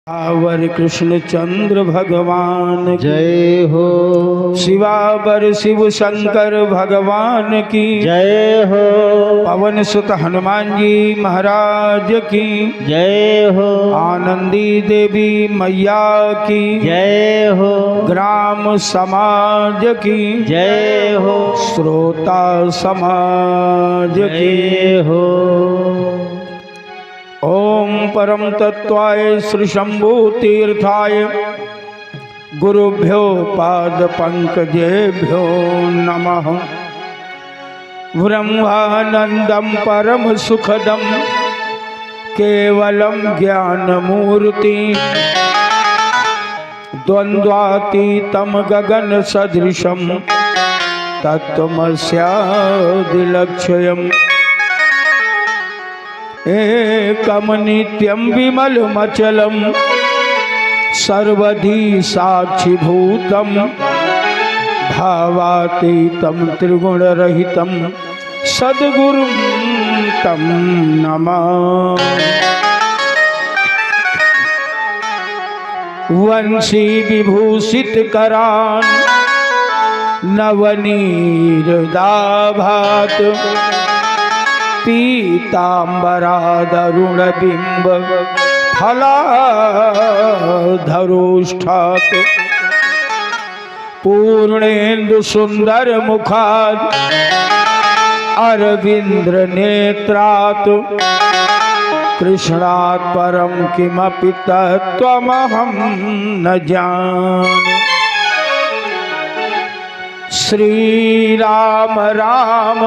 Our Krishna चंद्र भगवान जय हो। शिवावर शिव शंकर भगवान की जय हो। पवन सुत हनुमान जी महाराज की जय हो। आनंदी देवी मैया की जय हो। ग्राम समाज की जय हो। श्रोता समाज की जय हो। ओम परम तत्वाय श्री शंभु तीर्थाय गुरुभ्यो पाद पंकजेभ्यो नमः। ब्रह्मानंदम परम सुखदम केवलम ज्ञान मूर्ति द्वंद्वातीतम गगन सदृशम तत्त्वमस्यादिलक्ष्यम् एकम नित्यं विमलमचलं सर्वधी साक्षिभूतं भावातीतं त्रिगुणरहितं सद्गुरुं तं नमामि। वंशी विभूषित करान् नवनीरदाभात पीतांबरादरुण बिंब फलाधरोष्ठात् पूर्णेन्दु सुंदर मुखात् अरविंद्र नेत्रात् कृष्णात् परम किमपि तत्त्वमहं न जाने। श्री राम राम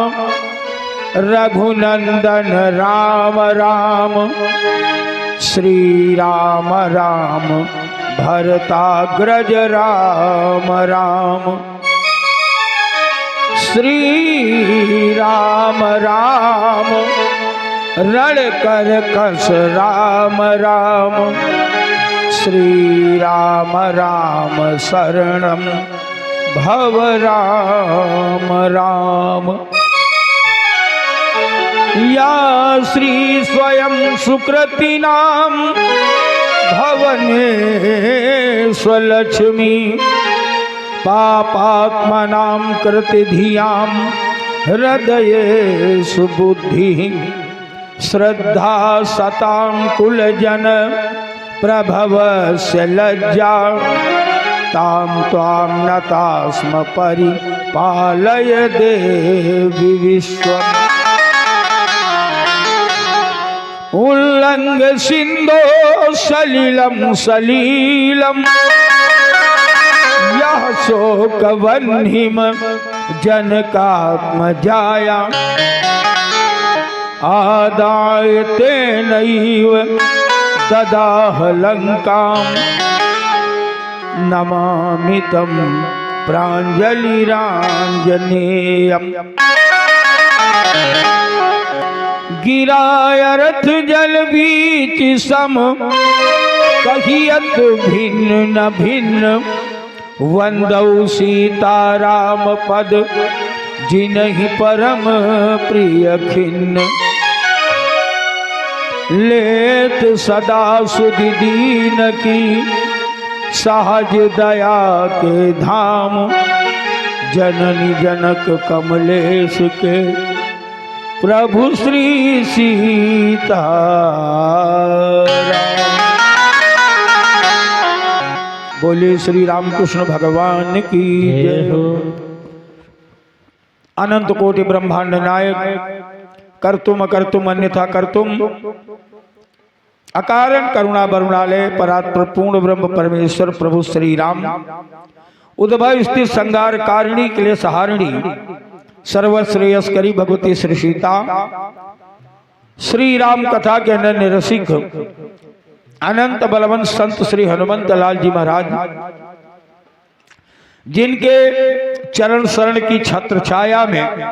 रघुनंदन राम राम श्री राम राम भरताग्रज राम राम श्री राम राम रणकर कस राम राम श्री राम राम शरणं भव राम राम। या श्री स्वयं सुकृतिनां भवने स्वलक्ष्मी पापात्मनां कृतिधियां हृदये सुबुद्धि श्रद्धा सतां कुलजन प्रभवस्य लज्जा तां त्वां नतास्म परिपालय देवि विश्वम्। उल्लंघ सिंधो सलिलम सलीलम यह शोक वह्निम जनकात्मजाया आदाय तेनैव ददाह लंकां नमामि तं प्राञ्जलिराञ्जनेयम्। गिराय रथ जल बीच सम कहियत भिन्न न भिन्न वंदौ सीताराम पद जिनहि परम प्रिय खिन्न। लेत सदा सुधि दीन की सहज दया के धाम जननी जनक कमलेश के प्रभु श्री सीताराम। बोले श्री रामकृष्ण भगवान की जय हो। अनंत कोटि ब्रह्मांड नायक कर्तुम अकर्तुम अन्यथा कर्तुम अकारण करुणा वरुणालय परात्पर पूर्ण ब्रह्म परमेश्वर प्रभु श्री राम उद्भव स्थित संगार कारिणी क्लेशहारिणी सर्वश्रेयस्करी भगवती श्री सीता श्री राम कथा के अनन्य रसिक अनंत बलवंत संत श्री हनुमंत लाल जी महाराज जिनके चरण शरण की छत्र छाया में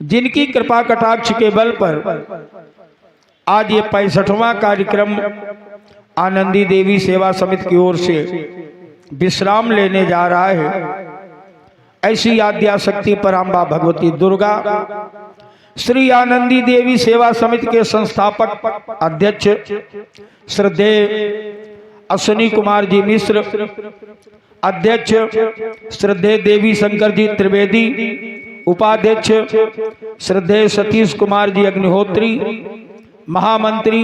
जिनकी कृपा कटाक्ष के बल पर आज ये 65वां कार्यक्रम आनंदी देवी सेवा समिति की ओर से विश्राम लेने जा रहा है। ऐसी आद्या शक्ति पराम्बा भगवती दुर्गा श्री आनंदी देवी सेवा समिति के संस्थापक अध्यक्ष श्रद्धेय अश्विनी कुमार जी मिश्र, अध्यक्ष श्रद्धेय देवी शंकर जी त्रिवेदी, उपाध्यक्ष श्रद्धेय सतीश कुमार जी अग्निहोत्री, महामंत्री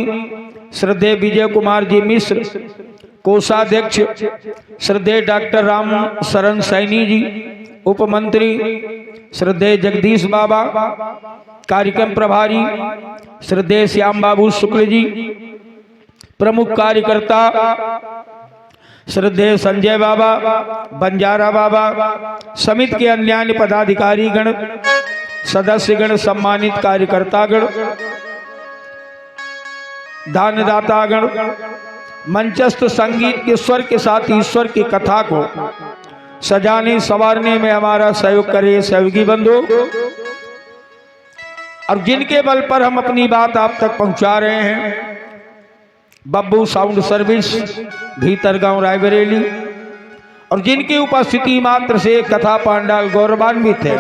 श्रद्धेय विजय कुमार जी मिश्र, कोषाध्यक्ष श्रद्धेय डॉक्टर राम शरण सैनी जी, उपमंत्री श्रद्धेय जगदीश बाबा, कार्यक्रम प्रभारी श्रद्धेय श्याम बाबू शुक्ल जी, प्रमुख कार्यकर्ता श्रद्धेय संजय बाबा, बंजारा बाबा, समिति के अन्य पदाधिकारी गण, सदस्यगण, सम्मानित कार्यकर्तागण, दानदातागण, मंचस्थ संगीत के स्वर के साथ ईश्वर की कथा को सजाने संवारने में हमारा सहयोग करे सहयोगी बंधु, और जिनके बल पर हम अपनी बात आप तक पहुंचा रहे हैं, बब्बू साउंड सर्विस भीतरगांव रायबरेली, और जिनकी उपस्थिति मात्र से कथा पांडाल गौरवान्वित है,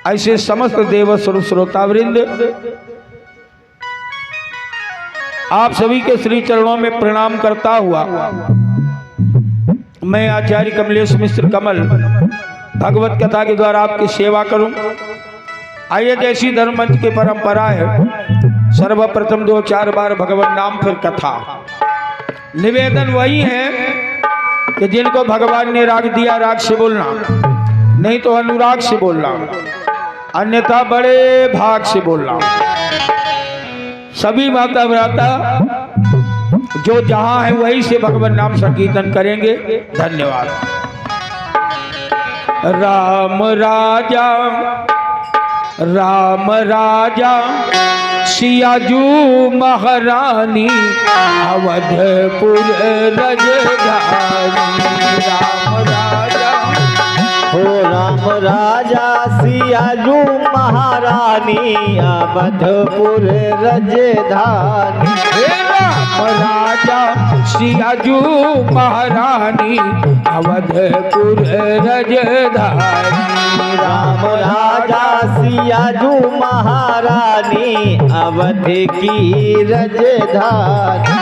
ऐसे समस्त देव स्वरूप श्रोतावृंद आप सभी के श्री चरणों में प्रणाम करता हुआ मैं आचार्य कमलेश मिश्र कमल भगवत कथा के द्वारा आपकी सेवा करूं। आइए, जैसी धर्म मंच की परंपरा है, सर्वप्रथम 2-4 बार भगवत नाम फिर कथा। निवेदन वही है कि जिनको भगवान ने राग दिया राग से बोलना, नहीं तो अनुराग से बोलना, अन्यथा बड़े भाग से बोलना। सभी माता भ्राता जो जहां है वहीं से भगवान नाम संकीर्तन करेंगे। धन्यवाद। राम राजा राम राजा सियाजू महारानी अवधपुर रजधानी। राम राजा हो राम राजा सियाजू महारानी अवधपुर रजधानी। राम राजा सियाजू महारानी अवधपुर रजधानी। राम राजा सियाजू महारानी अवध की रजधानी।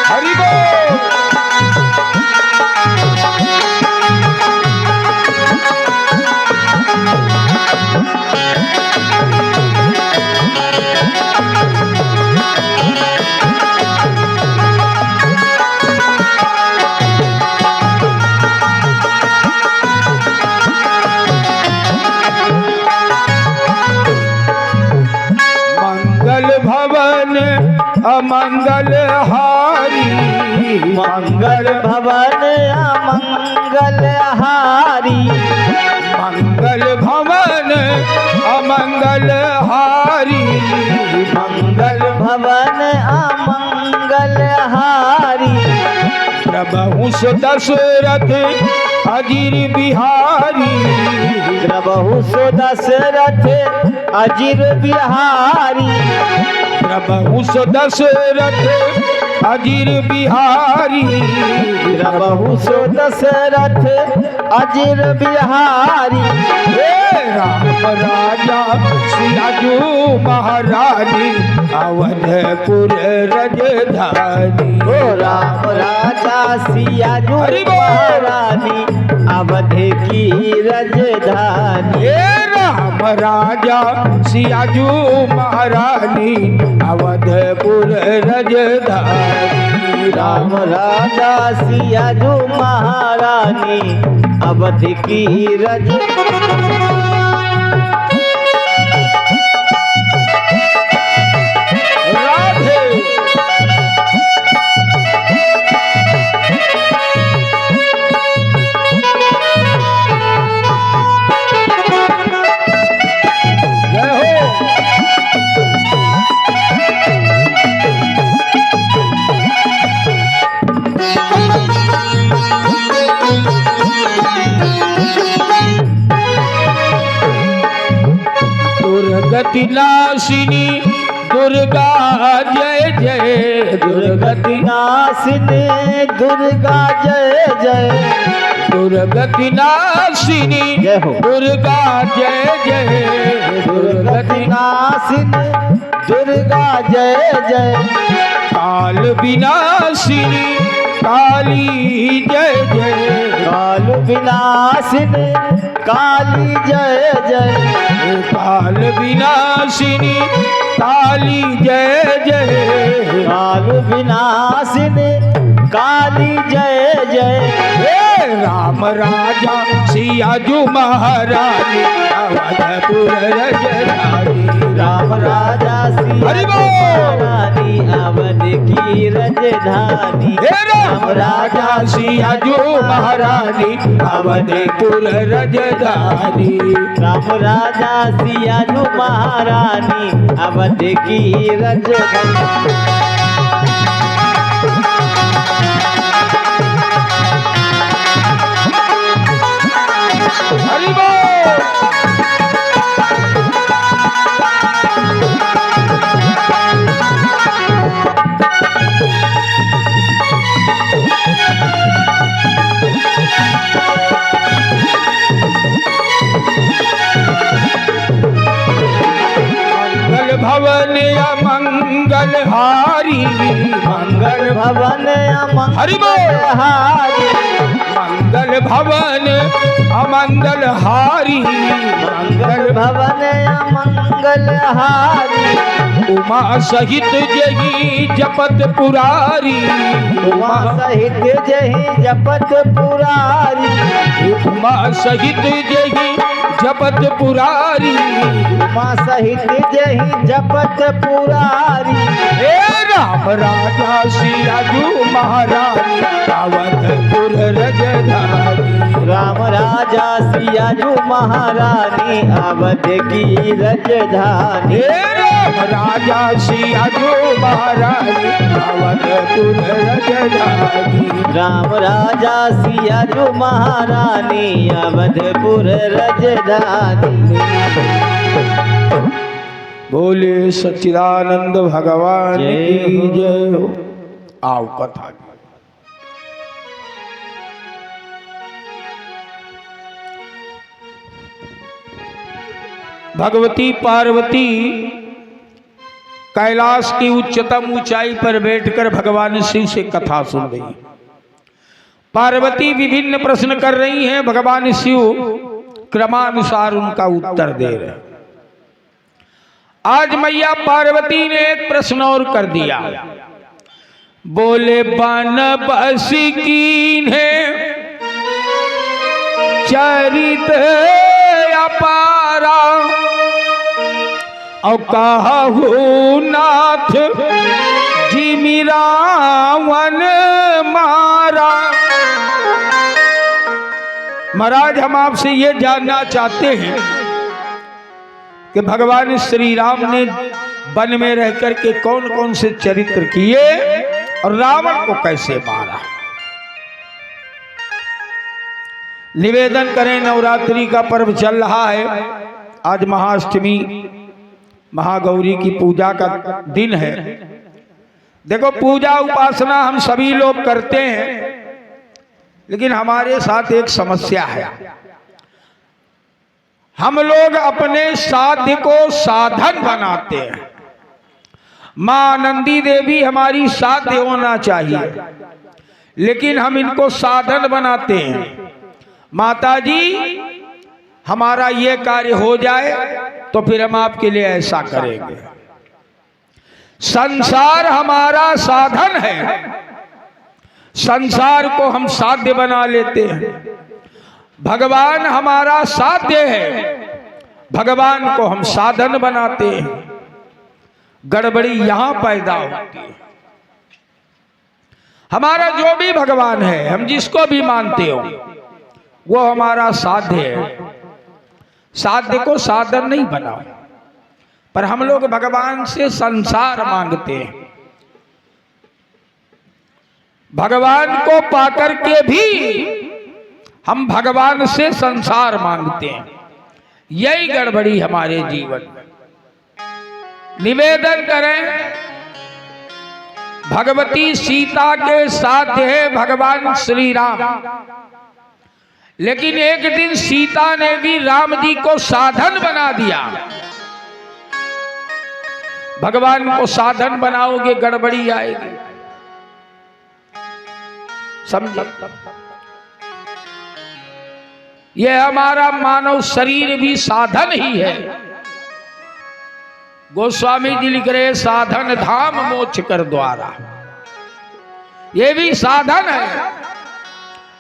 हरि बोल। अमंगल हारी मंगल भवन अमंगल हारी। मंगल भवन अमंगल हारी। मंगल भवन अमंगल हारी। प्रभु दशरथ अजीर बिहारी। प्रभु दशरथ अजीर बिहारी। प्रभु दशरथ अजीर बिहारी। प्रभु दशरथ अजीर बिहारी। राम राजा सियाजू महारानी अवधपुर रजधानी। ओ राम राजा सियाजू महारानी अवध की रजधानी। राम राजा सियाजू महारानी अवधपुर रजधानी। राम राजा सियाजू महारानी अवध की रजधानी। दुर्गति नाशिनी दुर्गा जय जय। दुर्गति नाशिनी दुर्गा जय जय। दुर्गति नाशिनी जय हो। दुर्गा जय जय दुर्गति नासिनी दुर्गा जय जय काल विनाशिनी काली जय जय काल विनाशिनी काली जय जय काल विनाशिनी काली जय जय काल विनाशिनी काली जय जय हे राम राजा सियाजू महारानी अवधपुर रजधानी राम राजा हरि सिया बोल। रानी अवध की राजधानी हे राम राजा सियाजू महारानी अवधपुर रजधानी राम राजा सियाजू महारानी अवध की राजधानी हरि बोल। मंगल भवन अमंगल हारी मंगल भवन हरि बोल। हारी मंगल भवन अमंगल हारी मंगल भवन मंगल हारी उमा सहित जही जपत पुरारी उमा सहित जही जपत पुरारी उमा सहित जही जपत पुरारी उमा सहित जही जपत पुरारी हे राम राजा सियाजू महारानी अवधपुर रजधानी राम राजा सियाजू महारानी अवध की राजधानी हे राम राजा सियाजू महारानी अवधपुर रजधानी राम राजा सियाजू महारानी अवधपुर राजधानी बोले सच्चिदानंद भगवान जय की हो। जय हो। आओ कथा भगवती पार्वती कैलाश की उच्चतम ऊंचाई पर बैठकर भगवान शिव से कथा सुन रही। पार्वती विभिन्न प्रश्न कर रही हैं, भगवान शिव क्रमानुसार उनका उत्तर दे रहे हैं। आज मैया पार्वती ने एक प्रश्न और कर दिया। बोले बन बस कीन्हे चरित अपारा और कहू नाथ जिमि रावण मारा। महाराज हम आपसे ये जानना चाहते हैं कि भगवान श्री राम ने वन में रह कर के कौन कौन से चरित्र किए और रावण को कैसे मारा। निवेदन करें, नवरात्रि का पर्व चल रहा है। आज महाअष्टमी महागौरी की पूजा का दिन है। देखो, पूजा उपासना हम सभी लोग करते हैं, लेकिन हमारे साथ एक समस्या है। हम लोग अपने साध्य को साधन बनाते हैं। मां नंदी देवी हमारी साध्य होना चाहिए, लेकिन हम इनको साधन बनाते हैं। माता जी, हमारा ये कार्य हो जाए तो फिर हम आपके लिए ऐसा करेंगे। संसार हमारा साधन है, संसार को हम साध्य बना लेते हैं। भगवान हमारा साध्य है, भगवान को हम साधन बनाते हैं। गड़बड़ी यहां पैदा होती है। हमारा जो भी भगवान है, हम जिसको भी मानते हो, वो हमारा साध्य है। साध्य को साधन नहीं बनाओ, पर हम लोग भगवान से संसार मांगते हैं। भगवान को पाकर के भी हम भगवान से संसार मांगते हैं। यही गड़बड़ी हमारे जीवन में। निवेदन करें, भगवती सीता के साथ है भगवान श्री राम। लेकिन एक दिन सीता ने भी राम जी को साधन बना दिया। भगवान को साधन बनाओगे गड़बड़ी आएगी, समझे। यह हमारा मानव शरीर भी साधन ही है। गोस्वामी जी लिख रहे साधन धाम मोक्ष कर द्वारा, ये भी साधन है।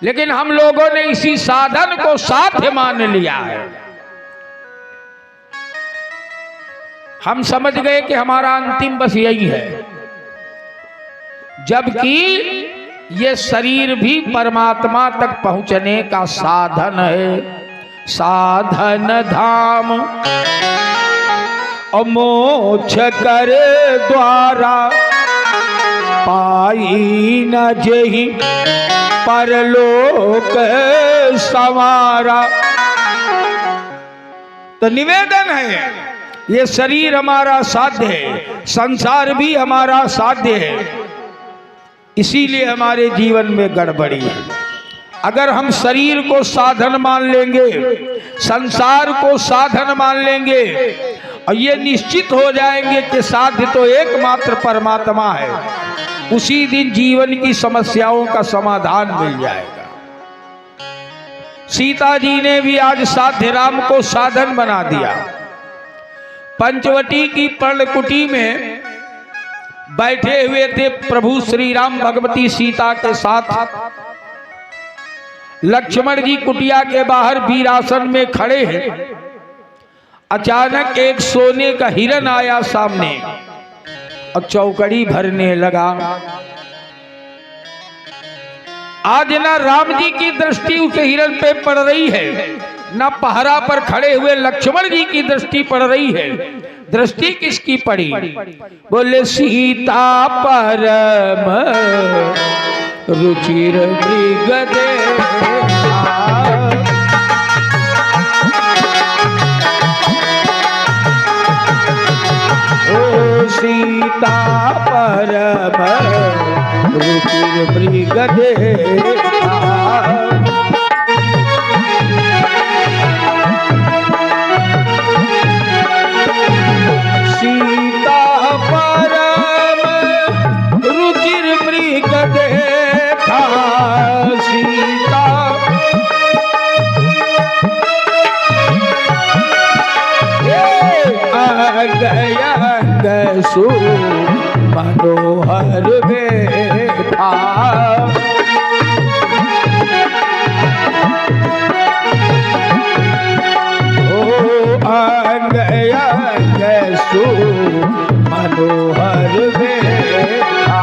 लेकिन हम लोगों ने इसी साधन को साध्य मान लिया है। हम समझ गए कि हमारा अंतिम बस यही है, जबकि ये शरीर भी परमात्मा तक पहुंचने का साधन है। साधन धाम और मोक्ष कर द्वारा, पाई न जेहि परलोक संवारा। तो निवेदन है, ये शरीर हमारा साध्य है, संसार भी हमारा साध्य है, इसीलिए हमारे जीवन में गड़बड़ी है। अगर हम शरीर को साधन मान लेंगे, संसार को साधन मान लेंगे और ये निश्चित हो जाएंगे कि साध्य तो एकमात्र परमात्मा है, उसी दिन जीवन की समस्याओं का समाधान मिल जाएगा। सीता जी ने भी आज साध्य राम को साधन बना दिया। पंचवटी की पर्णकुटी में बैठे हुए थे प्रभु श्री राम भगवती सीता के साथ। लक्ष्मण जी कुटिया के बाहर वीरासन में खड़े हैं। अचानक एक सोने का हिरण आया सामने और चौकड़ी भरने लगा। आज ना राम जी की दृष्टि उस हिरण पे पड़ रही है, ना पहरा पर खड़े हुए लक्ष्मण जी की दृष्टि पड़ रही है। दृष्टि किसकी पड़ी? बोले सीता परम रुचिर मृग देखा। ओ सीता परम रुचिर मृग देखा। सीता परम रुचिर मृग देखा। सीता गया सु मनोहर बेथा। सु मनोहर बेथा।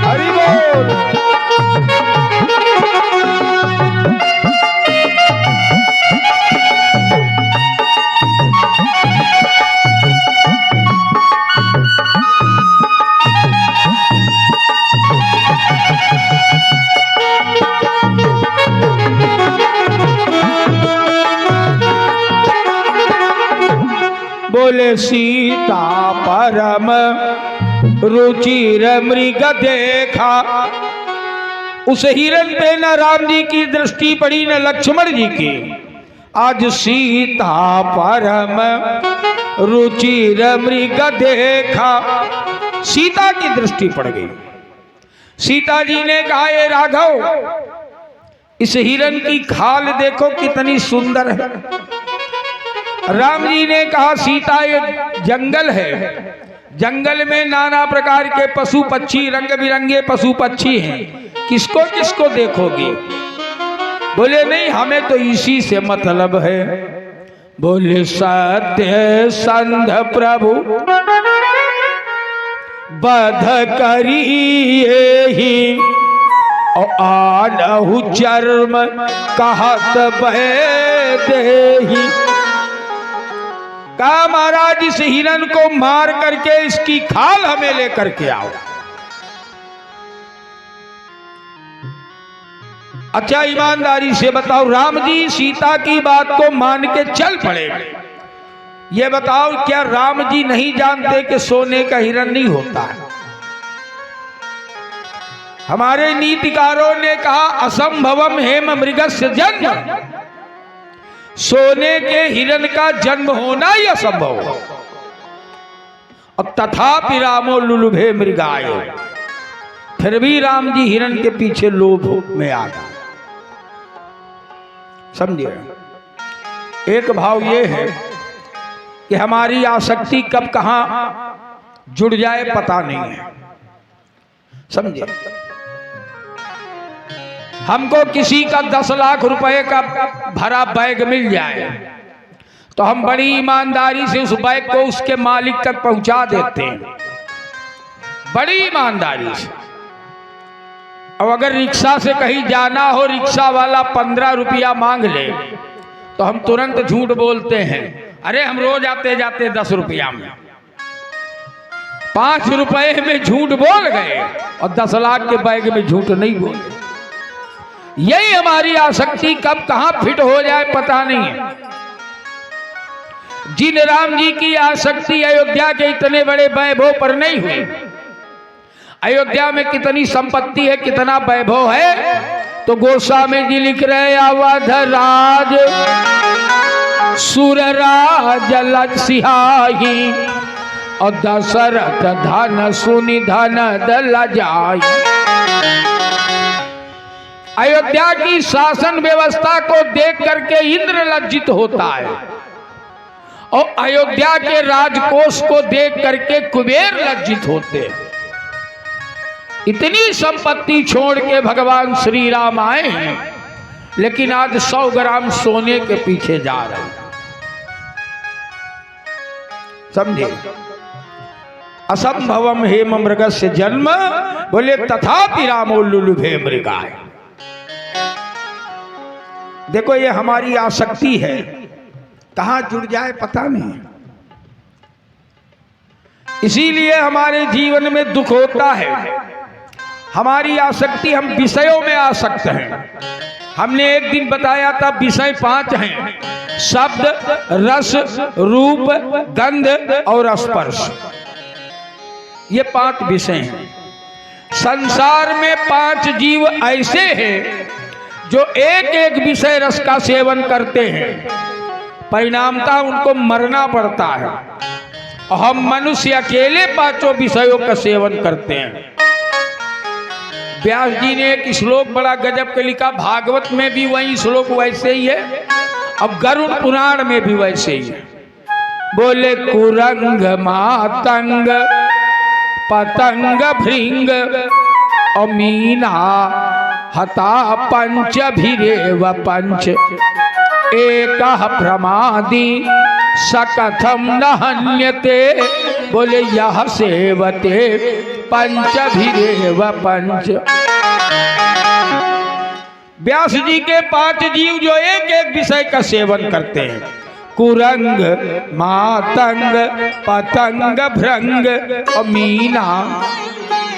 हरि बोल। बोले सीता परम रुचिर मृग देखा। उस हिरण पे न राम जी की दृष्टि पड़ी न लक्ष्मण जी की। आज सीता परम रुचिर मृग देखा, सीता की दृष्टि पड़ गई। सीता जी ने कहा, ये राघव, इस हिरण की खाल देखो कितनी सुंदर है। राम जी ने कहा, सीता ये जंगल है, जंगल में नाना प्रकार के पशु पक्षी, रंग बिरंगे पशु पक्षी हैं, किसको किसको देखोगी? बोले नहीं, हमें तो इसी से मतलब है। बोले सत्य संध प्रभु बध करिए ही, और आलहु चर्म कहत बहे देही। कहा महाराज, इस हिरण को मार करके इसकी खाल हमें लेकर के आओ। अच्छा ईमानदारी से बताओ, राम जी सीता की बात को मान के चल पड़े। ये बताओ, क्या राम जी नहीं जानते कि सोने का हिरण नहीं होता है? हमारे नीतिकारों ने कहा असंभवम हेम मृगस्य जन्म, सोने के हिरण का जन्म होना ही असंभव। और तथापि रामो लुलुभे मृगाय, फिर भी राम जी हिरण के पीछे लोभ में आ गए। समझिए, एक भाव ये है कि हमारी आसक्ति कब कहां जुड़ जाए पता नहीं है। समझिए, हमको किसी का 10 लाख रुपए का भरा बैग मिल जाए तो हम बड़ी ईमानदारी से उस बैग को उसके मालिक तक पहुंचा देते हैं, बड़ी ईमानदारी से। अब अगर रिक्शा से कहीं जाना हो, रिक्शा वाला 15 रुपया मांग ले तो हम तुरंत झूठ बोलते हैं, अरे हम रोज आते जाते 10 रुपया में। 5 रुपए में झूठ बोल गए और 10 लाख के बैग में झूठ नहीं बोले। यही हमारी आसक्ति कब कहां फिट हो जाए पता नहीं है। जिन राम जी की आसक्ति अयोध्या के इतने बड़े वैभव पर नहीं हुई, अयोध्या में कितनी संपत्ति है, कितना वैभव है, तो गोस्वामी जी लिख रहे अवध राज सुरराज लसिहाई और दशरथ धन सुनि धन दल जाई। अयोध्या की शासन व्यवस्था को देख करके इंद्र लज्जित होता है और अयोध्या के राजकोष को देख करके कुबेर लज्जित होते हैं। इतनी संपत्ति छोड़ के भगवान श्री राम आए हैं, लेकिन आज 100 ग्राम सोने के पीछे जा रहे हैं। समझे, असंभवम हेम मृगस्य जन्म, बोले तथापि रामो लुलुभे मृगाय। देखो, ये हमारी आसक्ति है, कहां जुड़ जाए पता नहीं। इसीलिए हमारे जीवन में दुख होता है। हमारी आसक्ति, हम विषयों में आसक्त हैं। हमने एक दिन बताया था विषय 5 हैं, शब्द, रस, रूप, गंध और स्पर्श। ये 5 विषय हैं। संसार में 5 जीव ऐसे हैं जो एक एक विषय रस का सेवन करते हैं, परिणामतः उनको मरना पड़ता है। और हम मनुष्य अकेले 5 विषयों का सेवन करते हैं। व्यास जी ने एक श्लोक बड़ा गजब के लिखा, भागवत में भी वही श्लोक वैसे ही है और गरुड़ पुराण में भी वैसे ही है। बोले कुरंग मातंग पतंग भृंग और मीना हता पंच भिरेव पंच एक प्रमादी सकथम न हन्यते। बोले यह सेवते पंच भिरेव पंच। व्यास जी के 5 जीव जो एक एक विषय का सेवन करते हैं, कुरंग मातंग पतंग भृंग और मीना,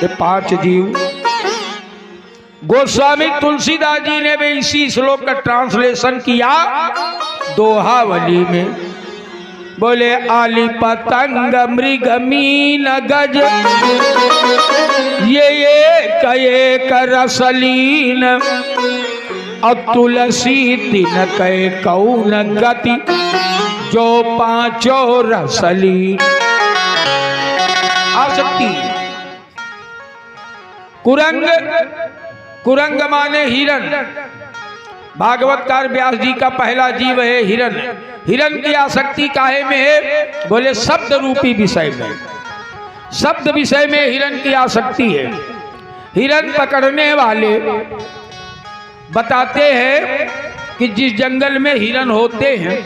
ये 5 जीव। गोस्वामी तुलसीदास जी ने भी इसी श्लोक का ट्रांसलेशन किया दोहावली में। बोले आली पतंग मृग मीन गज ये एक रसलीन और तुलसी दिन कै कौन गति जो 5 रसलीन। आसक्ति, कुरंग, कुरंग माने हिरण। भागवतकार व्यास जी का पहला जीव है हिरण। हिरण की आसक्ति काहे में है? बोले शब्द रूपी विषय में, शब्द विषय में हिरण की आसक्ति है। हिरण पकड़ने वाले बताते हैं कि जिस जंगल में हिरण होते हैं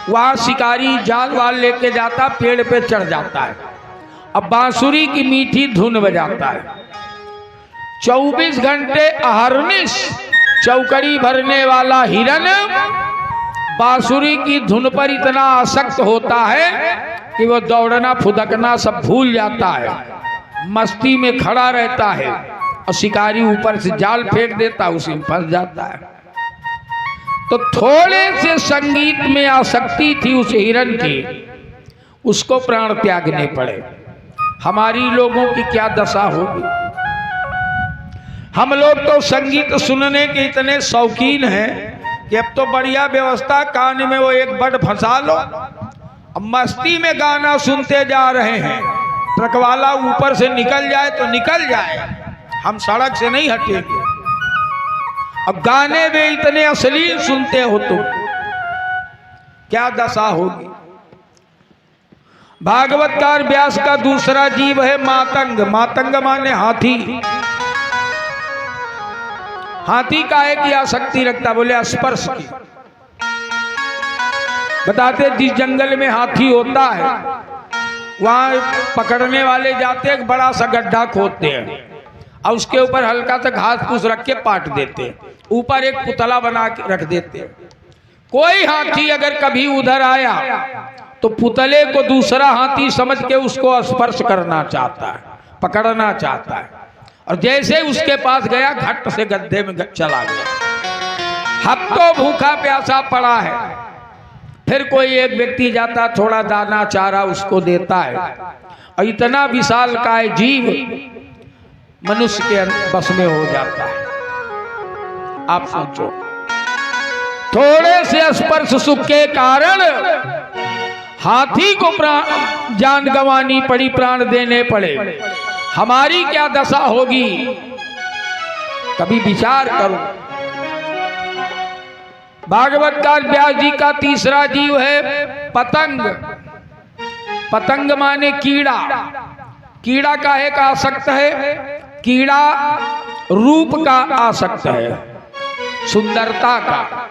वहां शिकारी जाल वाल लेके जाता, पेड़ पे चढ़ जाता है, अब बांसुरी की मीठी धुन बजाता है। 24 घंटे अहर्निश चौकड़ी भरने वाला हिरण बांसुरी की धुन पर इतना आसक्त होता है कि वो दौड़ना फुदकना सब भूल जाता है, मस्ती में खड़ा रहता है और शिकारी ऊपर से जाल फेंक देता, उसी में फंस जाता है। तो थोड़े से संगीत में आसक्ति थी उस हिरण की, उसको प्राण त्यागने पड़े। हमारी लोगों की क्या दशा होगी? हम लोग तो संगीत सुनने के इतने शौकीन हैं कि अब तो बढ़िया व्यवस्था, कान में वो एक बड फंसा लो, अब मस्ती में गाना सुनते जा रहे हैं। ट्रक वाला ऊपर से निकल जाए तो निकल जाए, हम सड़क से नहीं हटेंगे। अब गाने में इतने अश्लील सुनते हो तो क्या दशा होगी। भागवतकार व्यास का दूसरा जीव है मातंग। मातंग माने हाथी। हाथी काहे की आसक्ति रखता, बोले स्पर्श की। बताते जिस जंगल में हाथी होता है वहां पकड़ने वाले जाते एक बड़ा सा गड्ढा खोदते हैं और उसके ऊपर हल्का सा घास फूस रख के पाट देते हैं, ऊपर एक पुतला बना के रख देते हैं। कोई हाथी अगर कभी उधर आया तो पुतले को दूसरा हाथी समझ के उसको स्पर्श करना चाहता है, पकड़ना चाहता है, और जैसे उसके पास गया घट से गड्ढे में चला गया। हफ्तों भूखा प्यासा पड़ा है, फिर कोई एक व्यक्ति जाता, थोड़ा दाना चारा उसको देता है, और इतना विशाल काय जीव मनुष्य के बस में हो जाता है। आप सोचो, थोड़े से स्पर्श सुख के कारण हाथी को जान गंवानी पड़ी, प्राण देने पड़े। हमारी क्या दशा होगी, कभी विचार करो। भागवतकार व्यास जी का तीसरा जीव है पतंग। पतंग माने कीड़ा। कीड़ा काहे का आसक्त है, कीड़ा रूप का आसक्त है, सुंदरता का।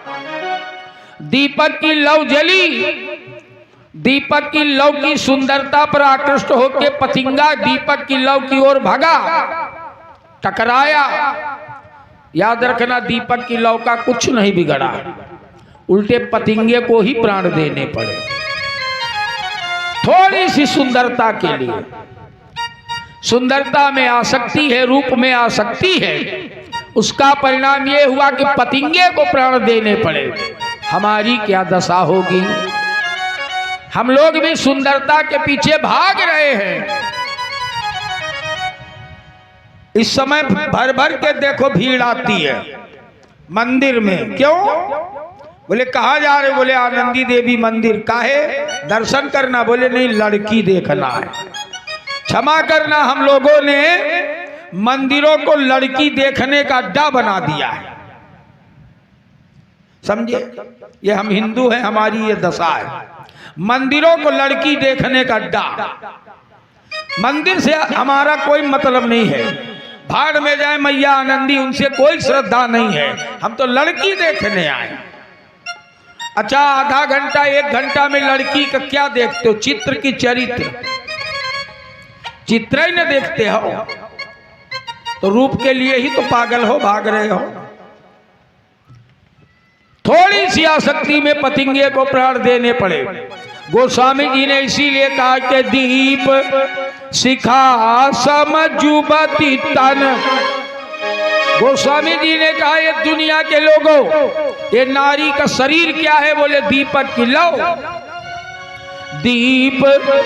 दीपक की लौ जली, दीपक की लौ की सुंदरता पर आकृष्ट होकर पतंगा दीपक की लौ की ओर भागा, टकराया। याद रखना, दीपक की लौ का कुछ नहीं बिगड़ा, उल्टे पतंगे को ही प्राण देने पड़े थोड़ी सी सुंदरता के लिए। सुंदरता में आसक्ति है, रूप में आसक्ति है, उसका परिणाम यह हुआ कि पतंगे को प्राण देने पड़े। हमारी क्या दशा होगी। हम लोग भी सुंदरता के पीछे भाग रहे हैं। इस समय भर भर के देखो भीड़ आती है मंदिर में। क्यों? बोले कहाँ जा रहे? बोले आनंदी देवी मंदिर। काहे? दर्शन करना। बोले नहीं, लड़की देखना है। क्षमा करना, हम लोगों ने मंदिरों को लड़की देखने का अड्डा बना दिया है। समझे? ये हम हिंदू हैं, हमारी ये दशा है। मंदिरों को लड़की देखने का अड्डा। मंदिर से हमारा कोई मतलब नहीं है। भाड़ में जाए मैया आनंदी, उनसे कोई श्रद्धा नहीं है। हम तो लड़की देखने आए। अच्छा, आधा घंटा एक घंटा में लड़की का क्या देखते हो? चित्र की चरित्र, चित्र ही न देखते हो तो रूप के लिए ही तो पागल हो, भाग रहे हो। थोड़ी सी आसक्ति में पतंगे को प्राण देने पड़े। गोस्वामी जी ने इसीलिए कहा कि दीप शिखा समझुबती तन। गोस्वामी जी ने कहा, ये दुनिया के लोगों, ये नारी का शरीर क्या है? बोले दीपक की लौ। दीप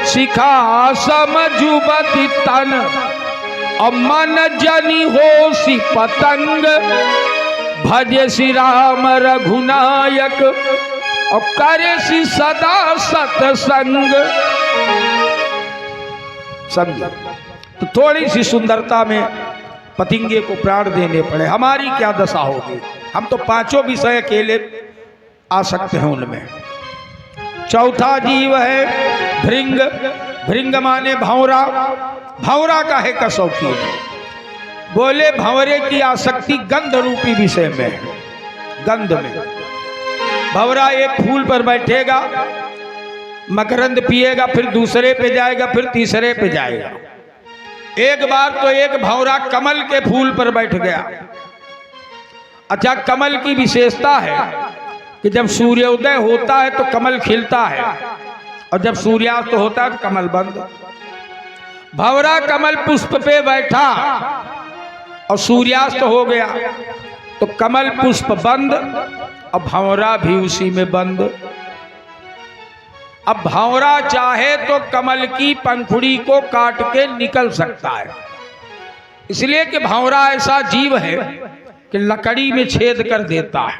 शिखा समझुबती तन, मन जनी हो सी पतंग, भजे श्री राम रघुनायक, और करे सी सदा सत्संग। समझे? तो थोड़ी सी सुंदरता में पतंगे को प्राण देने पड़े। हमारी क्या दशा होगी। हम तो पांचों विषय अकेले आ सकते हैं उनमें। चौथा जीव है भृंग। भृंग माने भंवरा। भंवरा काहे का शौकीन? बोले भंवरे की आसक्ति गंध रूपी विषय में है। गंध में भंवरा एक फूल पर बैठेगा, मकरंद पिएगा, फिर दूसरे पे जाएगा, फिर तीसरे पे जाएगा। एक बार तो एक भंवरा कमल के फूल पर बैठ गया। अच्छा, कमल की विशेषता है कि जब सूर्योदय होता है तो कमल खिलता है, और जब सूर्यास्त होता है तो कमल बंद। भंवरा कमल पुष्प पे बैठा और सूर्यास्त हो गया तो कमल पुष्प बंद और भंवरा भी उसी में बंद। अब भंवरा चाहे तो कमल की पंखुड़ी को काट के निकल सकता है, इसलिए कि भंवरा ऐसा जीव है कि लकड़ी में छेद कर देता है,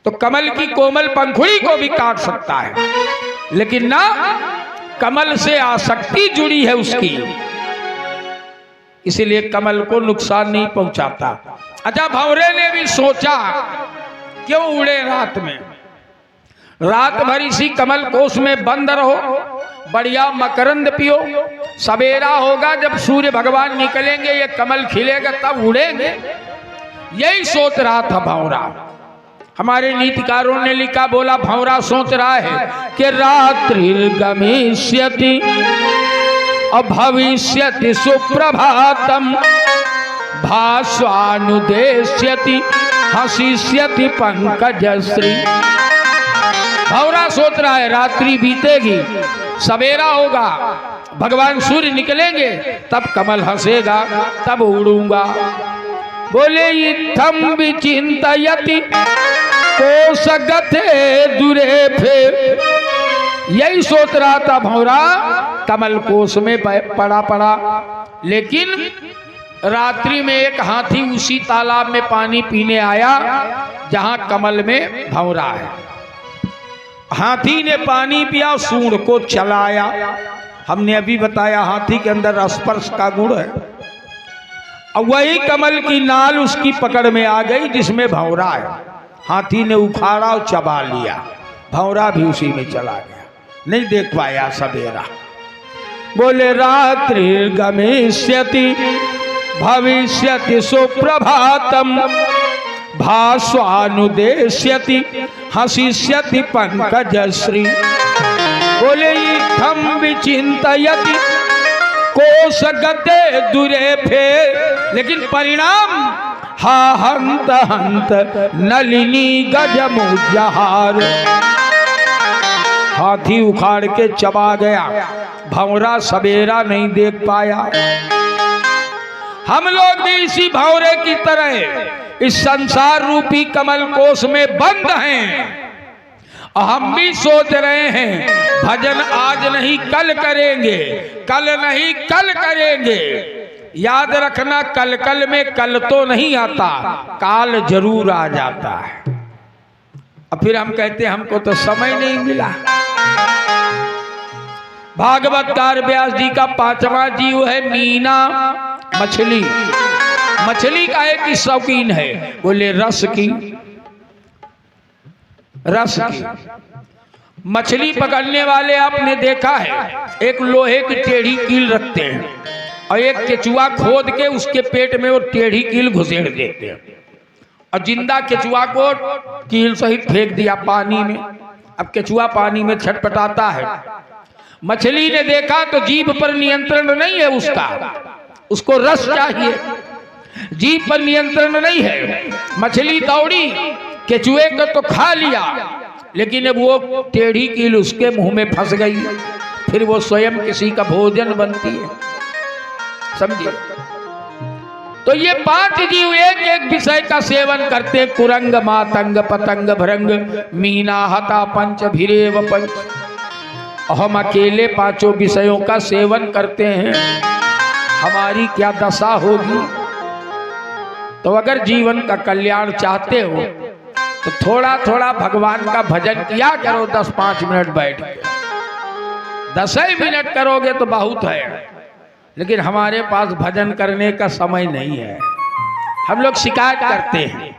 तो कमल की कोमल पंखुड़ी को भी काट सकता है, लेकिन ना कमल से आसक्ति जुड़ी है उसकी, इसलिए कमल को नुकसान नहीं पहुंचाता। अच्छा, भंवरे ने भी सोचा क्यों उड़े रात में, रात भर इसी कमल कोष में बंद रहो, बढ़िया मकरंद पियो, सवेरा होगा जब सूर्य भगवान निकलेंगे ये कमल खिलेगा तब उड़ेंगे। यही सोच रहा था भंवरा। हमारे नीतिकारों ने लिखा, बोला भंवरा सोच रहा है कि रात्रि गमिष्यति अभविष्यति सुप्रभातम भास्वानुदेश्यति हसिष्यति पंकजश्री। भंवरा सोच रहा है रात्रि बीतेगी, सवेरा होगा, भगवान सूर्य निकलेंगे, तब कमल हंसेगा, तब उड़ूंगा। बोले इत्थम विचिंतयति कोशगते दुरे फे। यही सोच रहा था भंवरा कमल कोश में पड़ा, लेकिन रात्रि में एक हाथी उसी तालाब में पानी पीने आया जहां कमल में भंवरा है। हाथी ने पानी पिया, सूंड को चलाया। हमने अभी बताया हाथी के अंदर स्पर्श का गुण है, और वही कमल की नाल उसकी पकड़ में आ गई जिसमें भंवरा है। हाथी ने उखाड़ा और चबा लिया, भंवरा भी उसी में चला गया, नहीं देख पाया सवेरा। बोले रात्रि गमिष्यति भविष्यति सुप्रभातम भास्वानुदेश्यति हसिष्यति पंकजश्री। बोले इत्थम विचिंतयति कोशगते दुरे फे, लेकिन परिणाम हा हंत हंत नलिनी गजमुजहार। हाथी उखाड़ के चबा गया, भंवरा सवेरा नहीं देख पाया। हम लोग भी इसी भंवरे की तरह इस संसार रूपी कमल कोश में बंद हैं, और हम भी सोच रहे हैं भजन आज नहीं कल करेंगे, कल नहीं कल करेंगे। याद रखना, कल कल में कल तो नहीं आता, काल जरूर आ जाता है। और फिर हम कहते हैं हमको तो समय नहीं मिला। भागवतकार व्यास जी का 5वां जीव है मीना, मछली। मछली का एक शौकीन है, बोले रस की, रस की। मछली पकड़ने वाले आपने देखा है एक लोहे की टेढ़ी कील रखते हैं और एक केचुआ खोद के उसके पेट में वो टेढ़ी कील घुसेड़ देते हैं, और जिंदा केचुआ को कील सहित फेंक दिया पानी में। अब केचुआ पानी में छटपटाता है। मछली ने देखा तो जीभ पर नियंत्रण नहीं है उसका, उसको रस चाहिए, जीभ पर नियंत्रण नहीं है। मछली दौड़ी, केचुए को तो खा लिया, लेकिन अब वो टेढ़ी कील उसके मुंह में फंस गई, फिर वो स्वयं किसी का भोजन बनती है। समझिए, तो ये 5 जीव एक एक विषय का सेवन करते, कुरंग मातंग पतंग भृंग मीना हता पंच भिरेव पंच। हम अकेले 5 विषयों का सेवन करते हैं, हमारी क्या दशा होगी। तो अगर जीवन का कल्याण चाहते हो तो थोड़ा थोड़ा भगवान का भजन किया करो, 10-5 मिनट बैठ के। 10 ही मिनट करोगे तो बहुत है, लेकिन हमारे पास भजन करने का समय नहीं है। हम लोग शिकायत करते हैं,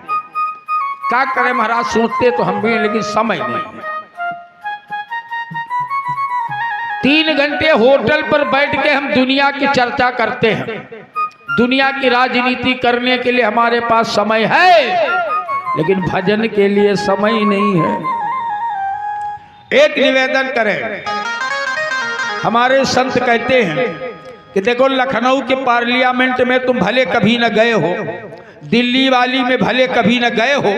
क्या करें महाराज, सोचते तो हम भी, लेकिन समय नहीं है। 3 घंटे होटल पर बैठ के हम दुनिया की चर्चा करते हैं, दुनिया की राजनीति करने के लिए हमारे पास समय है, लेकिन भजन के लिए समय नहीं है। एक निवेदन करें, हमारे संत कहते हैं कि देखो लखनऊ के पार्लियामेंट में तुम भले कभी न गए हो, दिल्ली वाली में भले कभी न गए हो,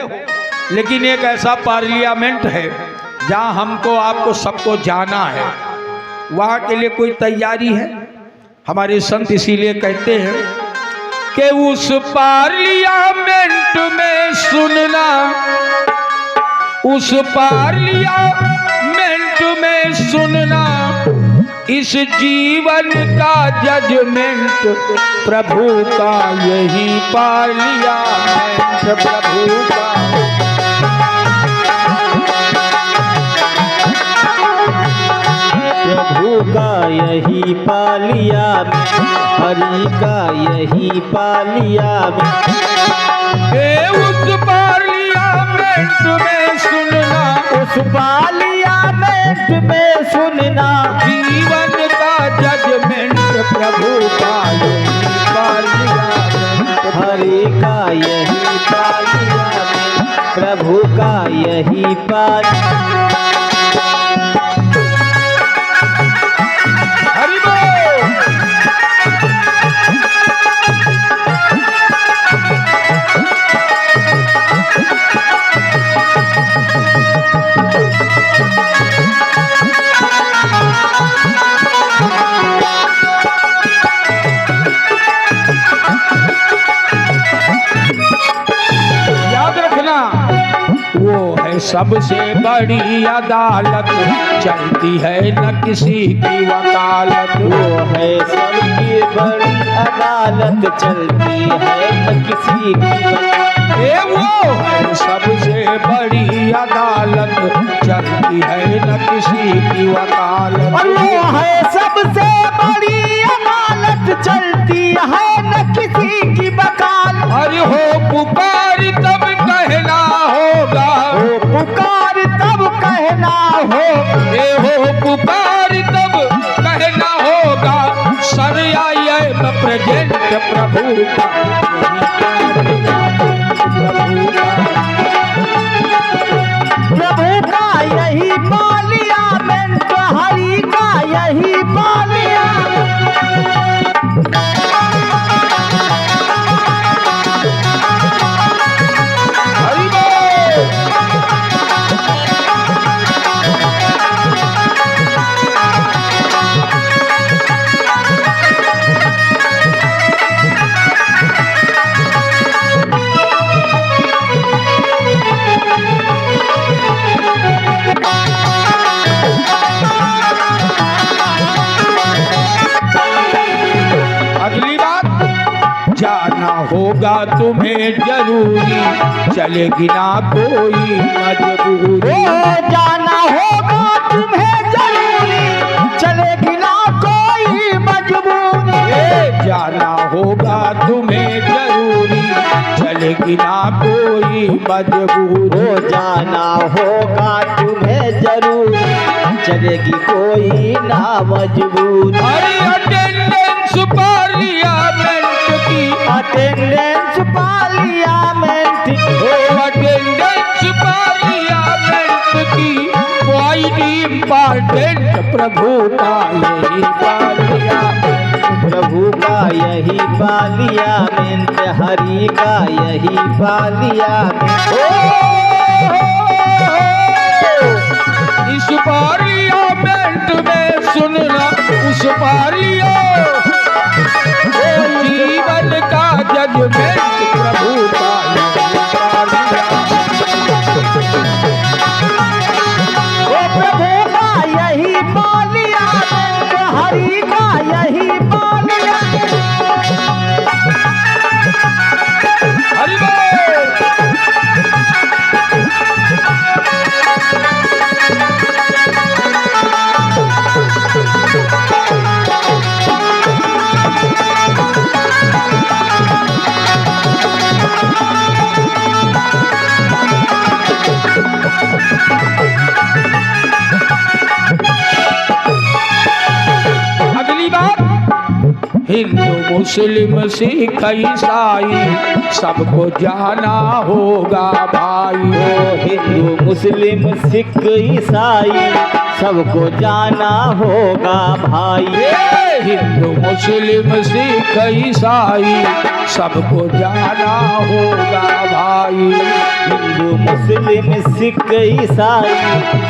लेकिन एक ऐसा पार्लियामेंट है जहां हमको आपको सबको जाना है। वहां के लिए कोई तैयारी है? हमारे संत इसीलिए कहते हैं कि उस पार्लियामेंट में सुनना, उस पार्लियामेंट में सुनना इस जीवन का जजमेंट प्रभु का यही पार्लियामेंट प्रभु का। प्रभु का यही पार्लियामेंट, हरि का यही पार्लियामेंट। उस पार्लियामेंट में सुनना, उस पार्लियामेंट में सुनना, जीवन का जजमेंट प्रभु का यही पार्लियामेंट। हरि का यही पार्लियामेंट, प्रभु का यही पार्लियामेंट। हरि बोल। याद रखना, वो है सबसे बड़ी अदालत, चलती है न किसी की वकालत। वो है सबकी बड़ी अदालत, चलती है न किसी की वकालत। वो है सबसे बड़ी अदालत, चलती है न किसी की वकालत। और वो है सबसे बड़ी अदालत, चलती है न किसी की वकालत। अरे हो पुकार तब कहना होगा, हो पुकार तब कहना हो, ये हो पुकार तब कहना होगा, सर आए प्रेजेंट प्रभु का प्रभु का यही पार्लियामेंट, हरि का यही पार्लियामेंट। हरि बोल। अगली बात, जाना होगा तुम्हें जरूरी, चलेगी ना कोई मजबूरी। जाना होगा तुम्हें जरूरी, चलेगी ना कोई मजबूरी। जाना होगा तुम्हें जरूरी, चलेगी ना कोई मजबूरी। जाना होगा तुम्हें जरूरी, चलेगी कोई ना मजबूरी। अरे अटेंडेंस पार्लियामेंट की, अटेंडेंस पार्लियामेंट की, अटेंडेंस पार्लियामेंट की, क्वाइट इम्पॉर्टेंट प्रभु का यही पार्लियामेंट। प्रभु का यही पार्लियामेंट, हरि का यही पार्लियामेंट। इस पार्लियामेंट में सुनना, उस पार्लियामेंट जीवन का जजमेंट प्रभु का यही पार्लियामेंट। प्रभु का यही पार्लियामेंट, हरि का यही पार्लियामेंट। हरि बोल। अगली बात, हिंदू मुस्लिम सिख ईसाई सबको जाना होगा भाई। हिंदू मुस्लिम सिख ईसाई सबको जाना होगा भाई। हिंदू मुस्लिम सिख ईसाई सबको जाना होगा भाई। हिंदू मुस्लिम सिख ईसाई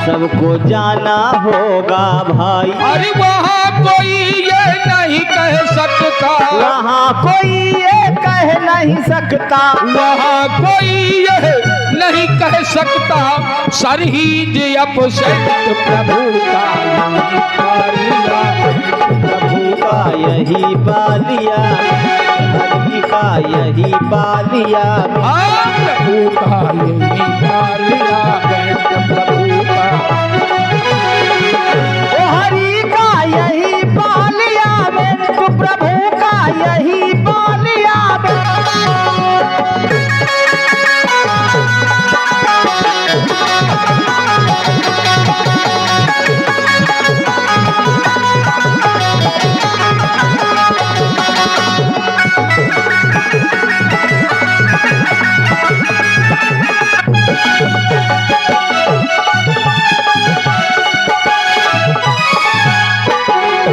सबको जाना होगा भाई। अरे वहाँ कोई ये नहीं कह सकता, वहाँ कोई ये कह नहीं सकता, वहाँ कोई ये नहीं कह सकता, सरहीज अपसेंट प्रभु का यही पार्लियामेंट। यही बालिया, हरि का यही बालिया, प्रभु का यही बालिया, प्रभु का ओ हरि का यही बालिया, तो प्रभु का यही बालिया।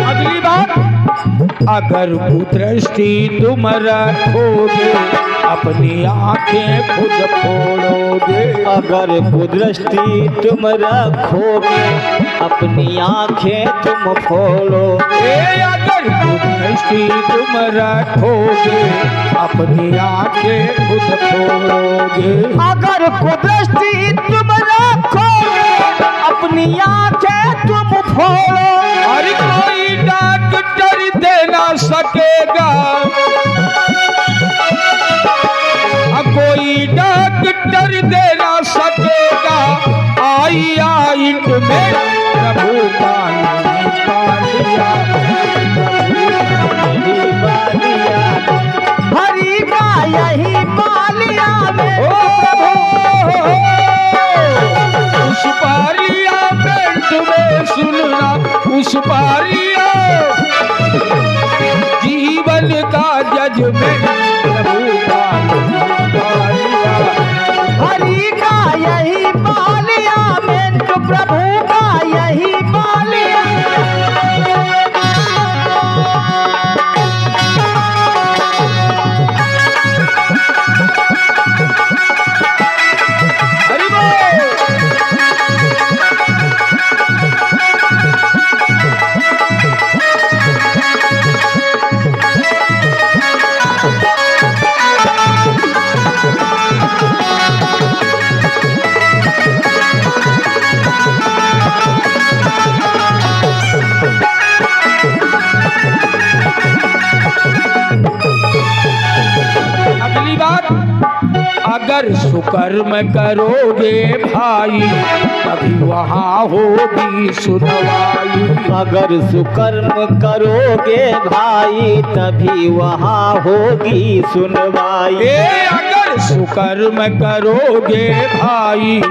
अगली बात, अगर कुदृष्टि तुम रखोगे अपनी आंखें खुद फोड़ोगे। अगर कुदृष्टि तुम रखोगे अपनी आंखें तुम फोड़ोगे। अगर कुदृष्टि तुम रखोगे अपनी आंखें खुद फोड़ोगे। अगर कुदृष्टि तुम रखोगे अपनी आंखें तुम फोड़ो। और कोई डॉक्टर दे ना सकेगा, कोई डॉक्टर दे ना सकेगा आई आइट में प्रभु का यही बालिया, यही बालिया, हरि का यही बालिया में उस पार्लियामेंट में सुनना, उस जीवन का जजमेंट प्रभु का बालिया, हरि का यही बालिया में तो प्रभु का यही बालिया। हरि बोल। अगली बात, अगर सुकर्म करोगे भाई तभी वहाँ होगी सुनवाई। अगर सुकर्म करोगे भाई तभी वहाँ होगी सुनवाई। अगर सुकर्म करोगे भाई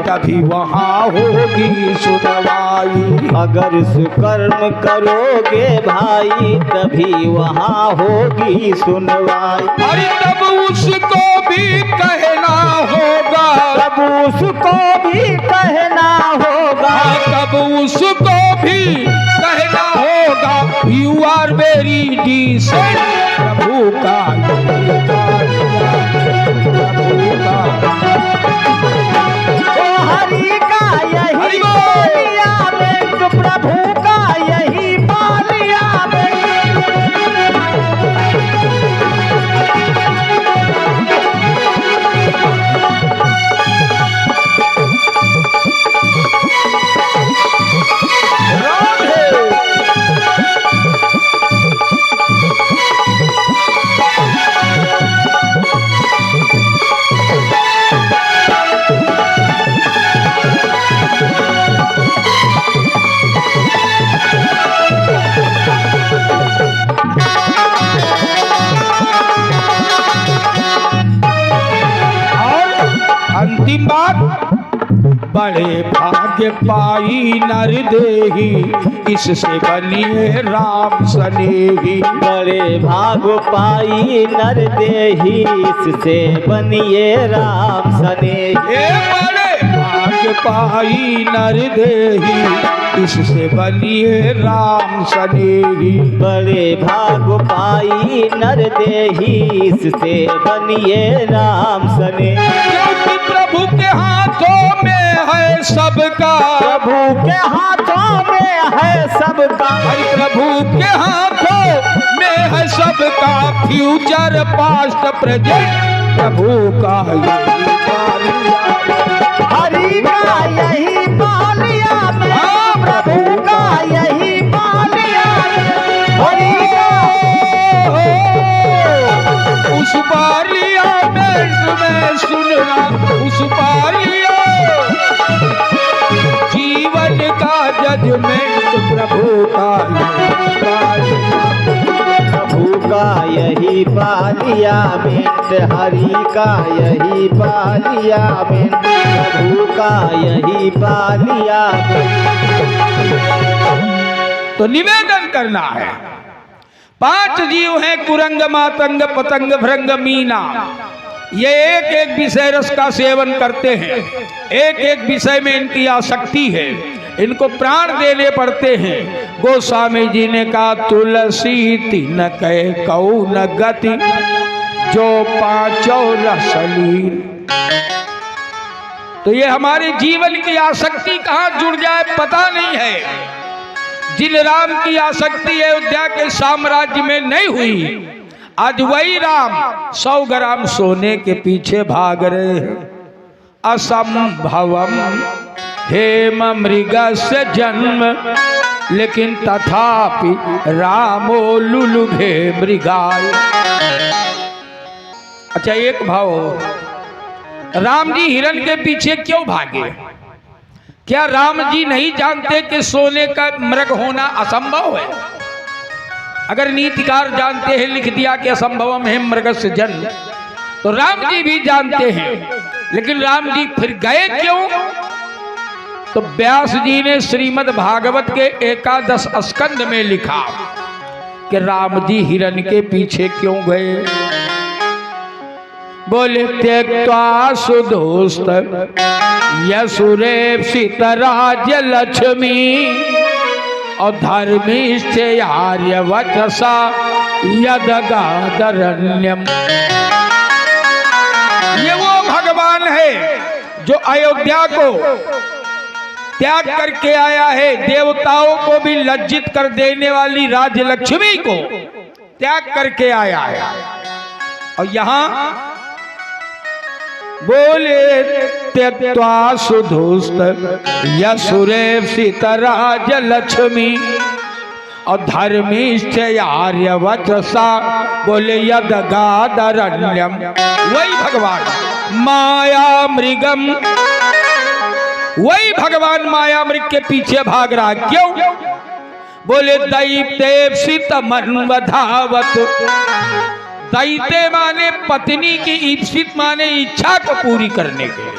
तभी वहाँ होगी सुनवाई। अगर सुकर्म करोगे भाई तभी वहाँ होगी सुनवाई। अरे तब उसको भी कहना होगा, तब उसको भी कहना होगा, तब उसको भी कहना होगा यू आर वेरी डिसेंट प्रभु का यही बालिया, प्रभु का ओ हरि का यही बालिया में तो प्रभु का यही बालिया में। अंतिम बात, बड़े भाग्य पाई नर देही इससे बनिए राम सनेही। बड़े भाग पाई नर देही इससे बनिए राम सनेही। बड़े भाग्य पाई नर देही इससे बनिए राम सनेही। बड़े भाग पाई नर देही इससे बनिए राम सनेही। क्योंकि प्रभु के हाथों में है सबका, प्रभु के हाथों में है सबका, प्रभु के हाथों में है सबका फ्यूचर पास्ट प्रेजेंट प्रभु का यही बालिया, हरि का यही बालिया में प्रभु का यही बालिया, हरि का यही पालिया मिट, हरि का यही पालिया मिट, प्रभु का यही पालिया तो निवेदन करना है। 5 जीव हैं, कुरंग मातंग पतंग भृंग मीना। ये एक एक विषय रस का सेवन करते हैं, एक एक विषय में इनकी आसक्ति है, इनको प्राण देने पड़ते हैं। गोस्वामी जी ने कहा तुलसी तिन कहे कौ न गति, जो 5 रसलीन। तो ये हमारे जीवन की आसक्ति कहाँ जुड़ जाए पता नहीं है। जिन राम की आसक्ति अयोध्या के साम्राज्य में नहीं हुई, आज वही राम 100 ग्राम सोने के पीछे भाग रहे हैं। असंभवम हेम मृगस्य जन्म, लेकिन तथापि रामो लुलुभे मृगाय। अच्छा एक भाव, राम जी हिरण के पीछे क्यों भागे? क्या राम जी नहीं जानते कि सोने का मृग होना असंभव है? अगर नीतिकार जानते हैं, लिख दिया कि असंभवम है मृगस्य जन्म, तो राम जी भी जानते हैं, लेकिन राम जी फिर गए क्यों? तो व्यास जी ने श्रीमद् भागवत के 11 स्कंद में लिखा कि राम जी हिरण के पीछे क्यों गए। बोले त्यक्त्वा सुदोस्त यसुरेप्सित राज्य लक्ष्मी, और धर्मिष्ठ आर्य वचसा यदगादरण्यम। ये वो भगवान है जो अयोध्या को त्याग करके आया है, देवताओं को भी लज्जित कर देने वाली राजलक्ष्मी को त्याग करके आया है। और यहाँ बोले त्यक्त्वा सुधुस्त यसुरेप्सित राज्य लक्ष्मी, और धर्मिष्ठ आर्य वचसा, बोले यदगादरण्यम। वही भगवान माया मृगम, वही भगवान माया मृग के पीछे भाग रहा। क्यों? बोले दैत्येप्सित मन्वधावत। दैत्य माने पत्नी की, ईप्सित माने इच्छा को पूरी करने के लिए।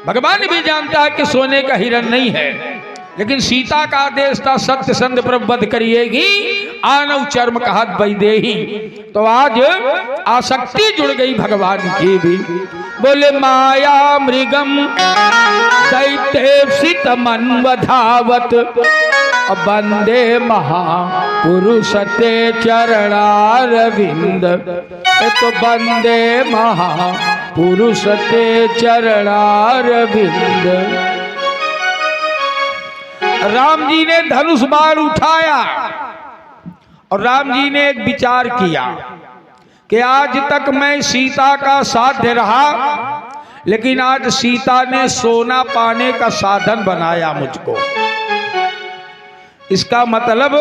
भगवान भी जानता है कि सोने का हिरण नहीं है, लेकिन सीता का आदेश था सत्य संध प्रवध करिएगी, आनव चर्म कहत वैदेही। तो आज आसक्ति जुड़ गई भगवान की भी। बोले माया मृगम दैत्येप्सित मन्वधावत, वंदे महापुरुष ते चरणारविंद। तो वंदे महापुरुष ते चरणारविंद। राम जी ने धनुष बाण उठाया और राम जी ने एक विचार किया कि आज तक मैं सीता का साध्य रहा, लेकिन आज सीता ने सोना पाने का साधन बनाया मुझको। इसका मतलब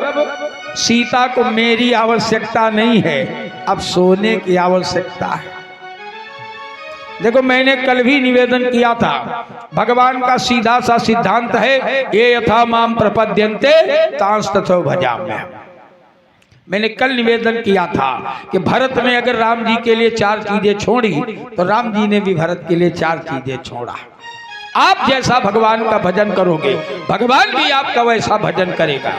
सीता को मेरी आवश्यकता नहीं है, अब सोने की आवश्यकता है। देखो मैंने कल भी निवेदन किया था, भगवान का सीधा सा सिद्धांत है, ये यथा माम प्रपद्यन्ते तांस तथो भजाम्यहम्। मैंने कल निवेदन किया था कि भरत ने अगर राम जी के लिए 4 चीजें छोड़ी, तो राम जी ने भी भरत के लिए 4 चीजें छोड़ा। आप जैसा भगवान का भजन करोगे, भगवान भी आपका वैसा भजन करेगा।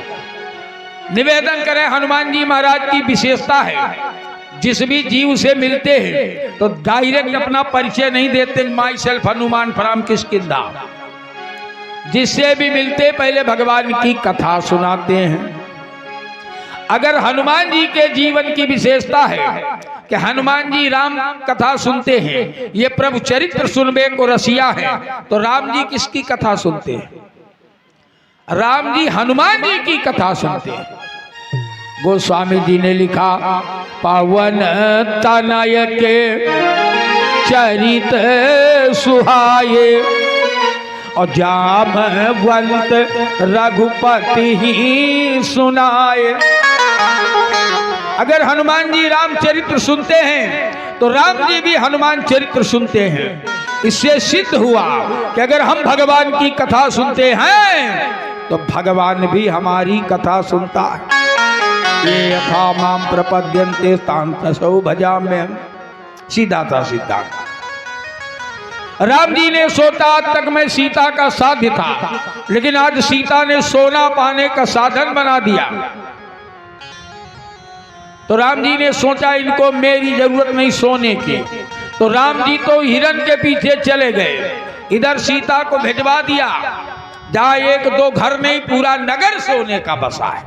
निवेदन करें, हनुमान जी महाराज की विशेषता है, जिस भी जीव से मिलते हैं तो डायरेक्ट अपना परिचय नहीं देते, my self Hanuman from Kishkindha. जिससे भी मिलते पहले भगवान की कथा सुनाते हैं। अगर हनुमान जी के जीवन की विशेषता है कि हनुमान जी राम कथा सुनते हैं, ये प्रभु चरित्र सुनबे को रसिया है, तो राम जी किसकी कथा सुनते हैं? राम जी हनुमान जी की कथा सुनते हैं। गोस्वामी जी ने लिखा, पावन तनय के चरित सुहाये, और जामवंत रघुपति ही सुनाए। अगर हनुमान जी रामचरित्र सुनते हैं तो राम जी भी हनुमान चरित्र सुनते हैं। इससे सिद्ध हुआ कि अगर हम भगवान की कथा सुनते हैं तो भगवान भी हमारी कथा सुनता है। ये यथा माम प्रपद्यन्ते तान् तसौ भजाम्यहम्। सीधा था सिद्धांत। राम जी ने सोचा आज तक मैं सीता का साध्य था, लेकिन आज सीता ने सोना पाने का साधन बना दिया। तो राम जी ने सोचा इनको मेरी जरूरत नहीं सोने की, तो राम जी तो हिरण के पीछे चले गए, इधर सीता को भिजवा दिया जहां एक दो घर नहीं पूरा नगर सोने का बसा है।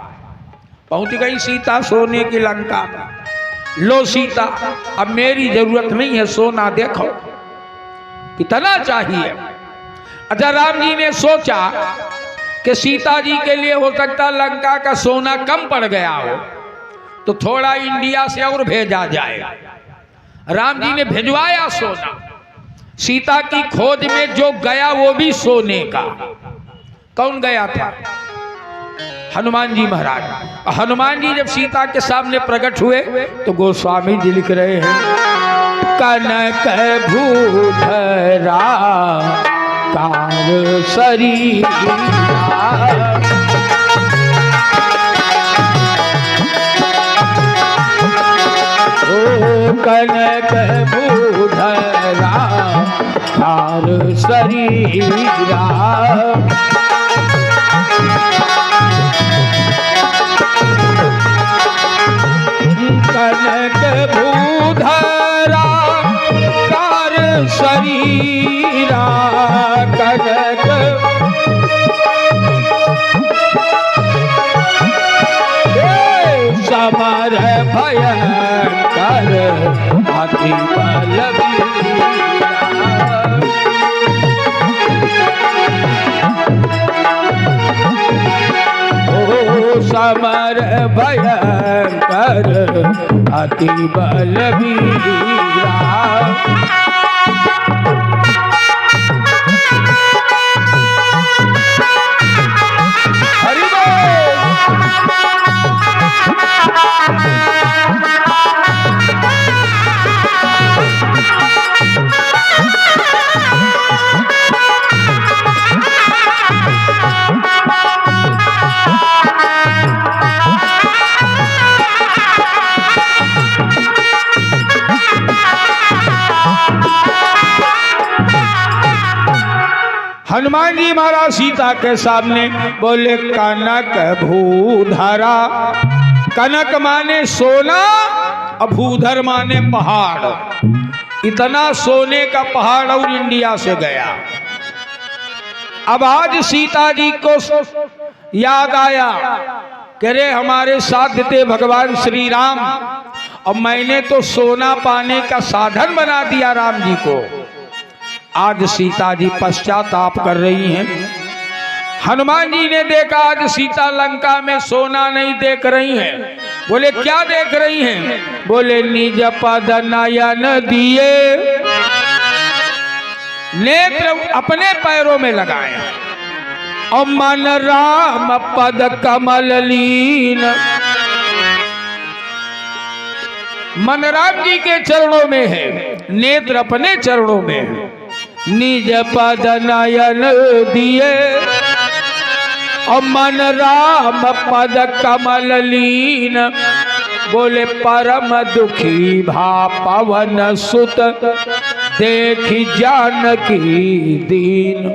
पहुंच गई सीता सोने की लंका में। लो सीता, अब मेरी जरूरत नहीं है सोना, देखो कितना चाहिए। अच्छा, राम जी ने सोचा कि सीता जी के लिए हो सकता लंका का सोना कम पड़ गया हो, तो थोड़ा इंडिया से और भेजा जाए। राम जी ने भिजवाया सोना। सीता की खोज में जो गया वो भी सोने का। कौन गया था? हनुमान जी महाराज। हनुमान जी जब सीता के सामने प्रकट हुए तो गोस्वामी जी लिख रहे हैं, कनक भूधरा कार शरीरा, ओ कनक भूधरा कार शरीरा, कनक भूधरा कार शरीरा, कनक समर भयंकर अति बलवीरा, ओ समर भयंकर अति बलवीरा। हरि बोल। हनुमान जी महाराज सीता के सामने बोले, कनक भूधरा। कनक माने सोना और भूधर माने पहाड़। इतना सोने का पहाड़ और इंडिया से गया। अब आज सीता जी को याद आया कि रे हमारे साथ थे भगवान श्री राम, और मैंने तो सोना पाने का साधन बना दिया राम जी को। आज सीता जी पश्चाताप कर रही हैं। हनुमान जी ने देखा आज सीता लंका में सोना नहीं देख रही हैं। बोले क्या देख रही हैं? बोले निज पद नयन दिए, नेत्र अपने पैरों में लगाया, और मन राम पद कमल लीन। मन राम जी के चरणों में है, नेत्र अपने चरणों में है। निज पद नयन दिए, और मन राम पद कमल लीन। बोले परम दुखी भा पवन सुत, देखी जानकी दीन।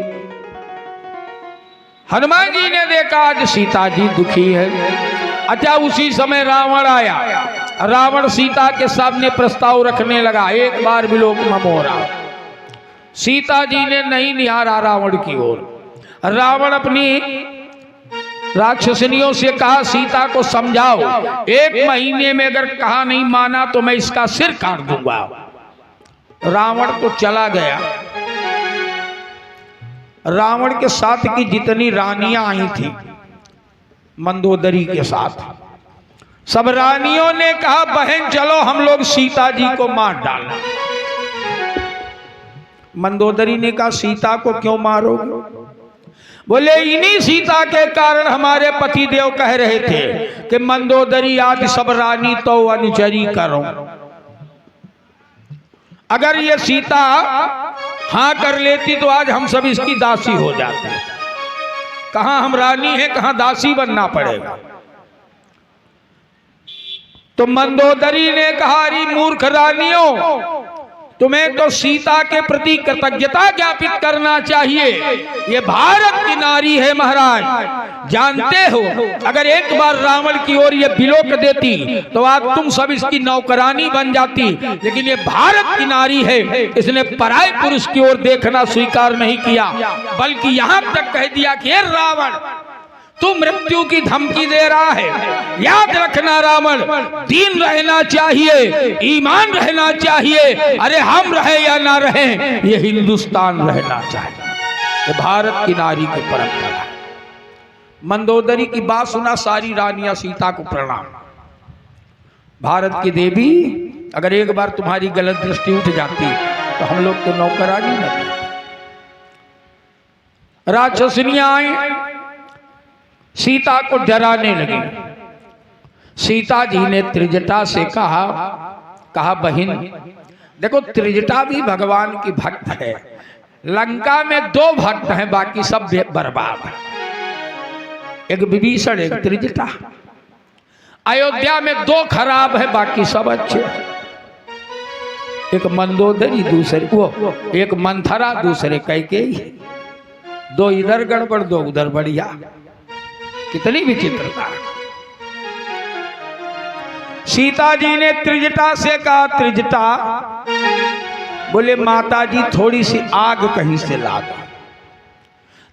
हनुमान जी ने देखा आज सीता जी दुखी है। अच्छा, उसी समय रावण आया। रावण सीता के सामने प्रस्ताव रखने लगा, एक बार विलोक मोरा। सीता जी ने नहीं निहारा रावण की ओर। रावण अपनी राक्षसनियों से कहा, सीता को समझाओ, 1 महीने में अगर कहा नहीं माना तो मैं इसका सिर काट दूंगा। रावण तो चला गया। रावण के साथ की जितनी रानियां आई थी मंदोदरी के साथ, सब रानियों ने कहा, बहन चलो हम लोग सीता जी को मार डालना। मंदोदरी ने कहा, सीता को क्यों मारोगे? बोले इन्हीं सीता के कारण हमारे पतिदेव कह रहे थे कि मंदोदरी आज सब रानी तो अनुचरी करो। अगर ये सीता हाँ कर लेती तो आज हम सब इसकी दासी हो जाते। कहां हम रानी है, कहां दासी बनना पड़ेगा। तो मंदोदरी ने कहा, अरे मूर्ख रानियों, तुम्हें तो सीता के प्रति कृतज्ञता ज्ञापित करना चाहिए। ये भारत की नारी है महाराज। जानते हो, अगर एक बार रावण की ओर ये बिलोक देती तो आज तुम सब इसकी नौकरानी बन जाती। लेकिन ये भारत की नारी है, इसने पराये पुरुष की ओर देखना स्वीकार नहीं किया, बल्कि यहां तक कह दिया कि हे रावण, तू मृत्यु की धमकी दे रहा है। याद रखना रावण, दीन रहना चाहिए, ईमान रहना चाहिए। अरे हम रहे या ना रहे, ये हिंदुस्तान रहना चाहिए। ये भारत की नारी की परंपरा है। मंदोदरी की बात सुना सारी रानियां सीता को प्रणाम। भारत की देवी, अगर एक बार तुम्हारी गलत दृष्टि उठ जाती तो हम लोग तो नौकरानी नहीं। राक्षसनियां आई, सीता को डराने लगी। सीता जी ने त्रिजटा से कहा बहन देखो, त्रिजटा भी भगवान की भक्त है। लंका में 2 भक्त हैं, बाकी सब बर्बाद है। एक विभीषण, एक त्रिजटा। अयोध्या में 2 खराब है, बाकी सब अच्छे। एक मंदोदरी, दूसरे वो एक मंथरा, दूसरे कैकेयी। 2 इधर गड़बड़, 2 उधर बढ़िया। कितनी विचित्रता। सीता जी ने त्रिजटा से कहा, त्रिजटा, बोले माता जी थोड़ी सी आग कहीं से ला दो,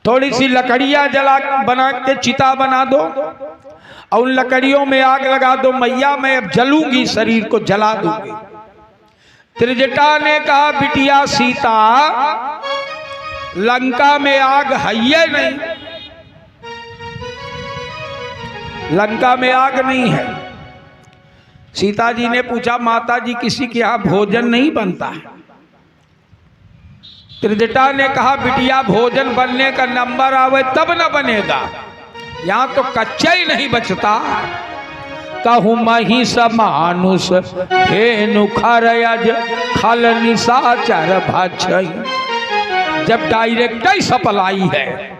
थोड़ी सी लकड़ियां जला बना के चिता बना दो और उन लकड़ियों में आग लगा दो। मैया मैं अब जलूंगी, शरीर को जला दूंगी। त्रिजटा ने कहा, बिटिया सीता, लंका में आग है नहीं, लंका में आग नहीं है। सीता जी ने पूछा, माता जी किसी के यहां भोजन नहीं बनता है? त्रिजटा ने कहा, बिटिया भोजन बनने का नंबर आवे तब न बनेगा, यहां तो कच्चा ही नहीं बचता। कहूँ मही समानुष धेनु खरयज खल निशाचर भक्षई। जब डायरेक्ट ही सप्लाई है,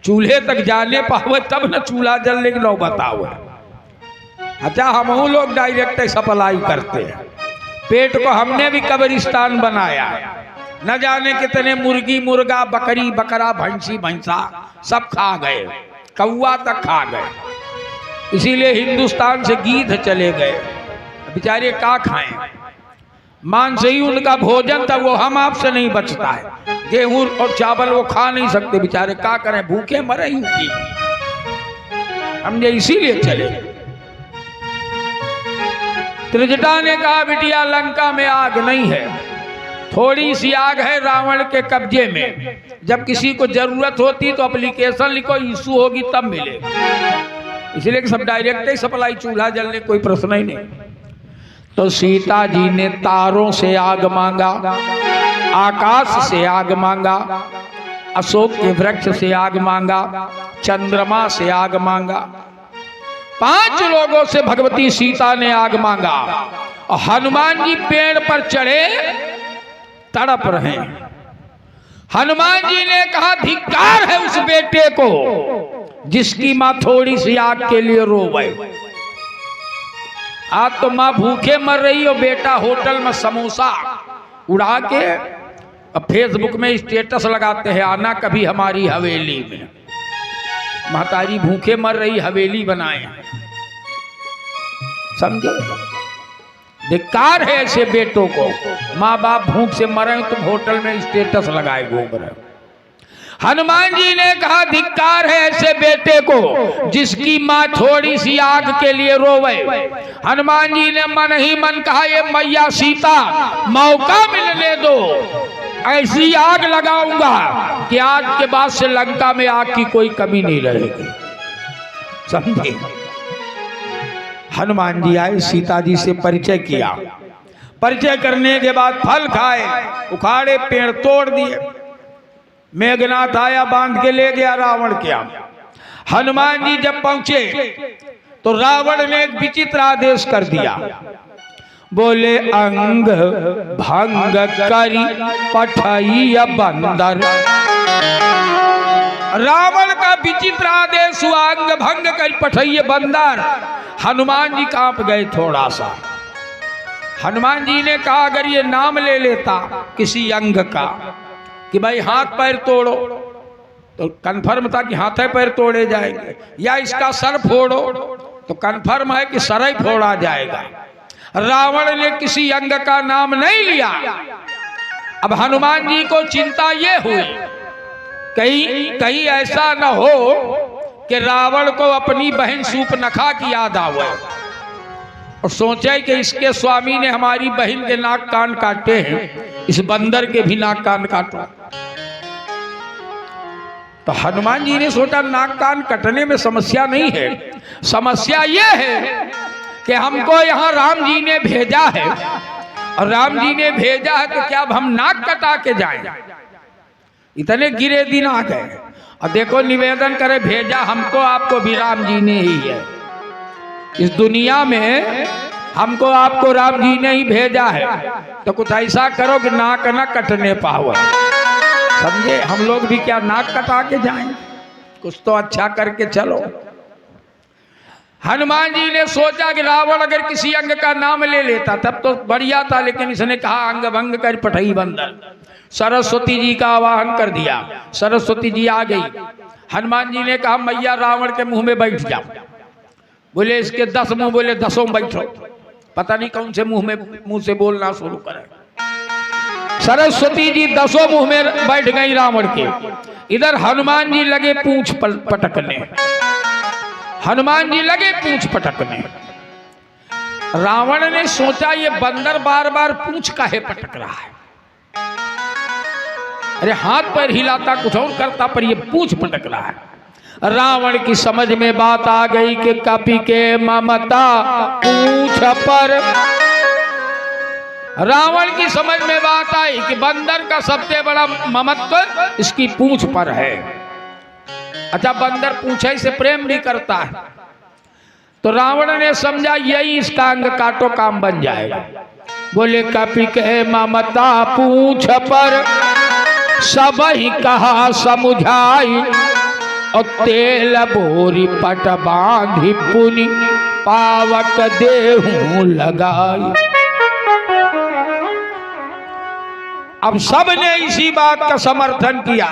चूल्हे तक जाने पावे तब न चूल्हा जलने की नौबत आवे। अच्छा, हम लोग डायरेक्ट सप्लाई करते हैं। पेट को हमने भी कब्रिस्तान बनाया, न जाने कितने मुर्गी मुर्गा बकरी बकरा भैंसी भैंसा सब खा गए, कौआ तक खा गए। इसीलिए हिंदुस्तान से गीध चले गए, बेचारे का खाएं, मांस ही उनका भोजन था, वो हम आपसे नहीं बचता है। गेहूं और चावल वो खा नहीं सकते, बेचारे का करें, भूखे मरे ही हम ये इसीलिए चले। त्रिजटा ने कहा, बिटिया लंका में आग नहीं है, थोड़ी सी आग है रावण के कब्जे में। जब किसी को जरूरत होती तो एप्लीकेशन लिखो, इशू होगी तब मिले। इसलिए सब डायरेक्ट ही सप्लाई, चूल्हा जलने कोई प्रश्न ही नहीं। तो सीता जी ने तारों से आग मांगा, आकाश से आग मांगा, अशोक के वृक्ष से आग मांगा, चंद्रमा से आग मांगा। 5 लोगों से भगवती सीता ने आग मांगा। और हनुमान जी पेड़ पर चढ़े तड़प रहे। हनुमान जी ने कहा, धिक्कार है उस बेटे को जिसकी मां थोड़ी सी आग के लिए रोवे। आज तो मां भूखे मर रही हो, बेटा होटल में समोसा उड़ा के अब फेसबुक में स्टेटस लगाते हैं, आना कभी हमारी हवेली में। महतारी भूखे मर रही, हवेली बनाए, समझे? धिक्कार है ऐसे बेटों को। माँ बाप भूख से मरे तुम होटल में स्टेटस लगाए घूम रहे हो। हनुमान जी ने कहा, धिक्कार है ऐसे बेटे को जिसकी माँ थोड़ी सी आग के लिए रोवे। हनुमान जी ने मन ही मन कहा, ये मैया सीता मौका मिलने दो, ऐसी आग लगाऊंगा कि आज के बाद से लंका में आग की कोई कमी नहीं रहेगी, समझे? हनुमान जी आए, सीता जी से परिचय किया। परिचय करने के बाद फल खाए, उखाड़े पेड़ तोड़ दिए। मेघनाथ आया, बांध के ले गया रावण के यहाँ। हनुमान जी जब पहुंचे तो रावण ने एक विचित्र आदेश कर दिया, बोले अंग भंग करी पठई बंदर। रावण का विचित्र आदेश हुआ, अंग भंग करी पठई बंदर। हनुमान जी कांप गए थोड़ा सा। हनुमान जी ने कहा अगर ये नाम ले लेता किसी अंग का कि भाई हाथ पैर तोड़ो, तो कन्फर्म था कि हाथ पैर तोड़े जाएंगे, या इसका सर फोड़ो तो कन्फर्म है कि सर ही फोड़ा जाएगा। रावण ने किसी अंग का नाम नहीं लिया। अब हनुमान जी को चिंता ये हुई कहीं ऐसा न हो कि रावण को अपनी बहन शूर्पणखा की याद आवे और सोचे कि इसके स्वामी ने हमारी बहन के नाक कान काटे हैं, इस बंदर के भी नाक कान काटो। तो हनुमान जी ने सोचा नाक कान कटने में समस्या नहीं है, समस्या यह है कि हमको यहाँ राम जी ने भेजा है, और राम जी ने भेजा है तो क्या अब हम नाक कटा के जाएं? इतने गिरे दिन आ गए। और देखो निवेदन करे भेजा हमको आपको भी राम जी ने ही है। इस दुनिया में हमको आपको राम जी ने ही भेजा है, तो कुछ ऐसा करो कि नाक न कटने पाओ। समझे? हम लोग भी क्या नाक कटा के जाएं? कुछ तो अच्छा करके चलो। हनुमान जी ने सोचा कि रावण अगर किसी अंग का नाम ले लेता तब तो बढ़िया था, लेकिन इसने कहा अंग भंग कर पठई बंदर। सरस्वती जी का आवाहन कर दिया, सरस्वती जी आ गई। हनुमान जी ने कहा मैया रावण के मुंह में बैठ जाओ। बोले इसके 10 मुंह, बोले 10 बैठो। पता नहीं कौन से मुंह से बोलना शुरू करे। सरस्वती जी 10 मुंह में बैठ गई रावण के। इधर हनुमान जी लगे पूंछ पटकने, हनुमान जी लगे पूंछ पटकने। रावण ने सोचा ये बंदर बार बार पूंछ काहे पटक रहा है? अरे हाथ पैर हिलाता कुछ और करता, पर ये पूंछ पटक रहा है। रावण की समझ में बात आ गई कि कपि के ममता पूंछ पर। रावण की समझ में बात आई कि बंदर का सबसे बड़ा ममत्व इसकी पूंछ पर है। अच्छा, बंदर पूंछे से प्रेम भी करता है, तो रावण ने समझा यही इसका अंग काटो काम बन जाएगा। बोले कपि के ममता पूंछ पर सब ही कहा समुझाई, और तेल बोरी पट बांधी पुनि पावक देहूं लगाई। अब सब ने इसी बात का समर्थन किया।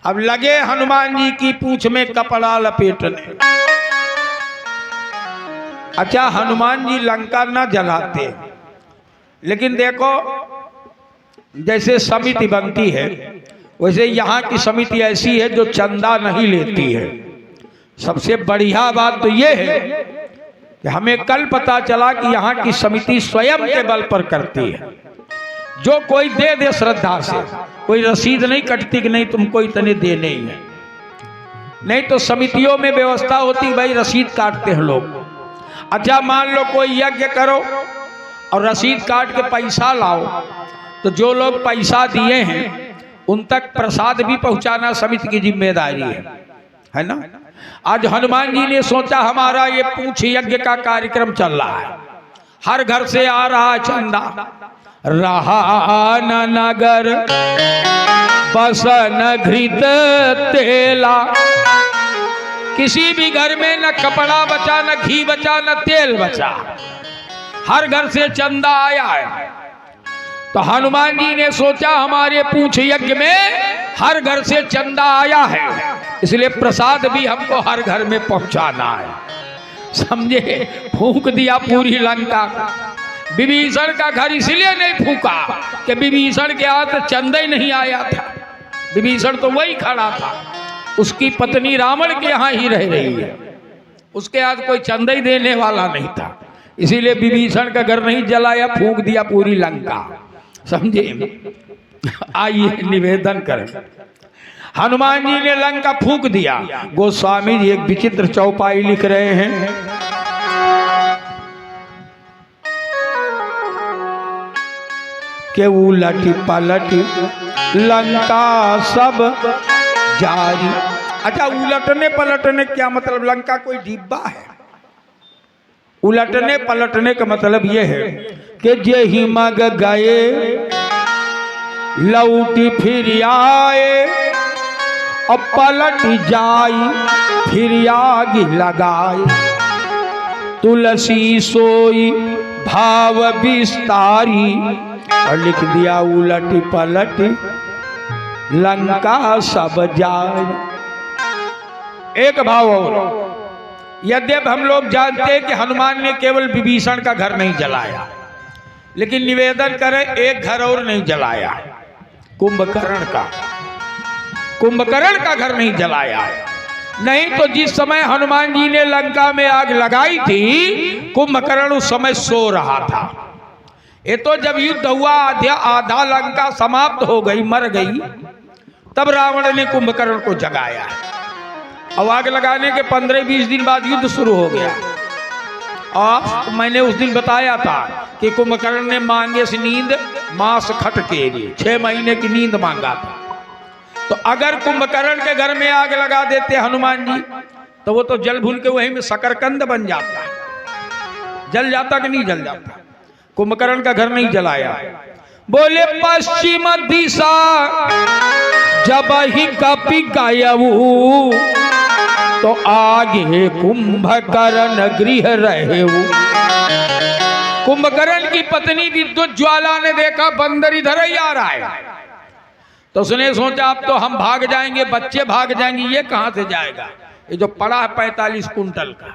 अब लगे हनुमान जी की पूंछ में कपड़ा लपेटने। अच्छा, हनुमान जी लंका न जलाते, लेकिन देखो जैसे समिति बनती है वैसे यहाँ की समिति ऐसी है जो चंदा नहीं लेती है। सबसे बढ़िया बात तो ये है कि हमें कल पता चला कि यहाँ की समिति स्वयं के बल पर करती है। जो कोई दे दे श्रद्धा से, कोई रसीद नहीं कटती कि नहीं तुमको इतने देने ही है। नहीं तो समितियों में व्यवस्था होती भाई रसीद काटते हैं लोग। अच्छा, मान लो कोई यज्ञ करो और रसीद काट के पैसा लाओ, तो जो लोग पैसा दिए हैं उन तक प्रसाद भी पहुंचाना समिति की जिम्मेदारी है ना। आज हनुमान जी ने सोचा हमारा ये पूंछ यज्ञ का कार्यक्रम चल रहा है, हर घर से आ रहा है चंदा। रहा न नगर बसन घृत तेला, किसी भी घर में न कपड़ा बचा, न घी बचा, न तेल बचा, हर घर से चंदा आया है। तो हनुमान जी ने सोचा हमारे पूंछ यज्ञ में हर घर से चंदा आया है, इसलिए प्रसाद भी हमको हर घर में पहुंचाना है। समझे? फूंक दिया पूरी लंका। विभीषण का घर इसलिए नहीं फूका कि विभीषण के हाथ चंदा ही नहीं आया था। विभीषण तो वही खड़ा था, उसकी पत्नी रावण के यहाँ ही रह रही है, उसके हाथ कोई चंदा ही देने वाला नहीं था, इसीलिए विभीषण का घर नहीं जलाया, फूंक दिया पूरी लंका। समझे? आइए निवेदन करें। हनुमान जी ने लंका फूंक दिया। गोस्वामी जी एक विचित्र चौपाई लिख रहे हैं। के उलटी पलटी लंका सब जारी। अच्छा, उलटने पलटने क्या मतलब? लंका कोई डिब्बा है? उलटने पलटने का मतलब यह है कि जे ही मग गए लौटी फिर आए, और पलट जाई फिर आग लगाए। तुलसी सोई भाव विस्तारी, और लिख दिया उलट पलट लंका सब जाए। एक भाव और, यद्यप हम लोग जानते हैं कि हनुमान ने केवल विभीषण का घर नहीं जलाया, लेकिन निवेदन करें एक घर और नहीं जलाया, कुंभकर्ण का घर नहीं जलाया। नहीं तो जिस समय हनुमान जी ने लंका में आग लगाई थी, कुंभकर्ण उस समय सो रहा था। ये तो जब युद्ध हुआ, आधा लंका समाप्त हो गई, मर गई, तब रावण ने कुंभकर्ण को जगाया। अब आग लगाने के 15-20 दिन बाद युद्ध शुरू हो गया। और मैंने उस दिन बताया था कि कुंभकर्ण ने मांगे से नींद मांस खट के लिए 6 महीने की नींद मांगा था। तो अगर कुंभकर्ण के घर में आग लगा देते हनुमान जी, तो वो तो जल भून के वहीं में शकरकंद बन जाता, जल जाता कि नहीं जल जाता। कुंभकर्ण का घर नहीं जलाया। बोले पश्चिम दिशा जब ही कपि गायऊ, तो आगे कुंभकर्ण गृह रहे। कुंभकर्ण की पत्नी विद्युत ज्वाला ने देखा बंदर इधर ही आ रहा है, तो उसने सोचा अब तो हम भाग जाएंगे, बच्चे भाग जाएंगे, ये कहां से जाएगा, ये जो पड़ा है 45 कुंटल का,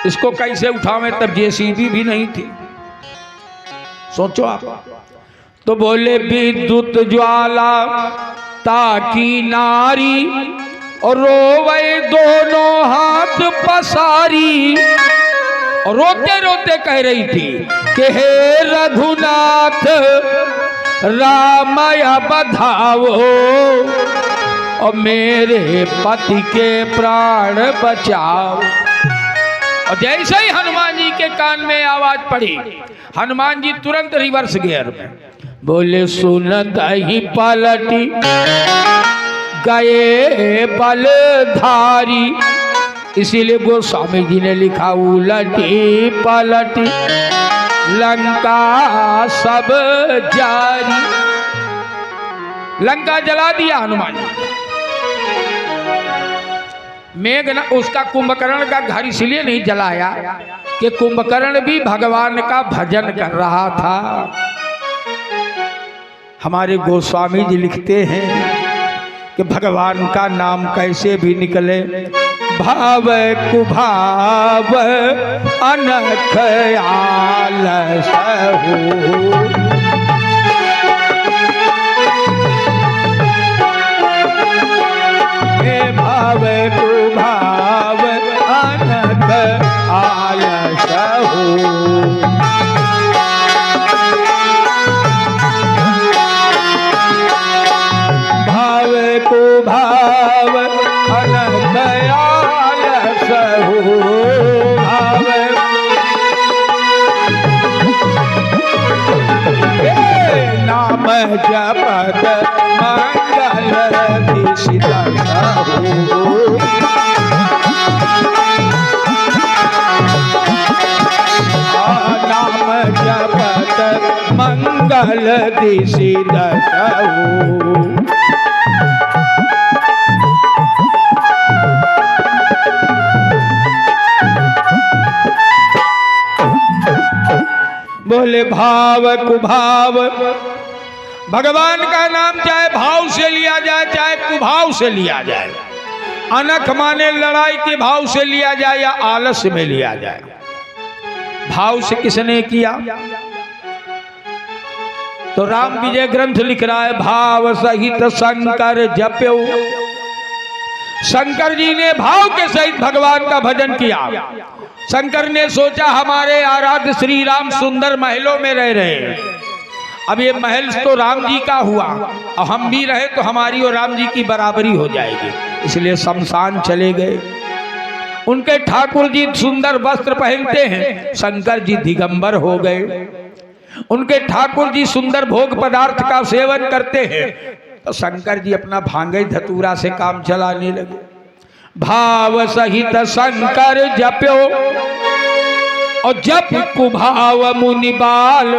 इसको कैसे उठावें। तब जेसीबी भी नहीं थी, सोचो आप। तो बोले विद्युत ज्वाला ताकि नारी, और रोवे दोनों हाथ पसारी, और रोते रोते कह रही थी कि हे रघुनाथ रामया बधाओ, और मेरे पति के प्राण बचाओ। और जैसे ही हनुमान जी के कान में आवाज पड़ी, हनुमान जी तुरंत रिवर्स गियर में बोले सुनत ही पलटी गए बलधारी। इसीलिए गोस्वामी जी ने लिखा उलटी पलटी लंका सब जारी। लंका जला दिया हनुमान जी। मेघना उसका कुंभकर्ण का घर इसलिए नहीं जलाया कि कुंभकर्ण भी भगवान का भजन कर रहा था। हमारे गोस्वामी जी लिखते हैं कि भगवान का नाम कैसे भी निकले, भाव कुभाव अनख आलस हो। हे भाव कुभाव अनख आलस हो। भाव कुभाव अनख आलस हो। भाव नाम जपत मंगल दिशिता हो। नाम जपत मंगल दिशिता हो। बोले भाव कुभाव, भगवान का नाम चाहे भाव से लिया जाए चाहे कुभाव से लिया जाए, अनख माने लड़ाई के भाव से लिया जाए या आलस्य में लिया जाए। भाव से किसने किया? तो राम विजय ग्रंथ लिख रहा है, भाव सहित शंकर जप्यो। शंकर जी ने भाव के सहित भगवान का भजन किया। शंकर ने सोचा हमारे आराध्य श्री राम सुंदर महलों में रह रहे हैं, अब ये महल तो राम जी का हुआ और हम भी रहे तो हमारी और राम जी की बराबरी हो जाएगी, इसलिए शमशान चले गए। उनके ठाकुर जी सुंदर वस्त्र पहनते हैं, शंकर जी दिगंबर हो गए। उनके ठाकुर जी सुंदर भोग पदार्थ का सेवन करते हैं, तो शंकर जी अपना भांगे धतूरा से काम चलाने लगे। भाव सहित शंकर जप्यो, और जप कुभाव मुनि बाल।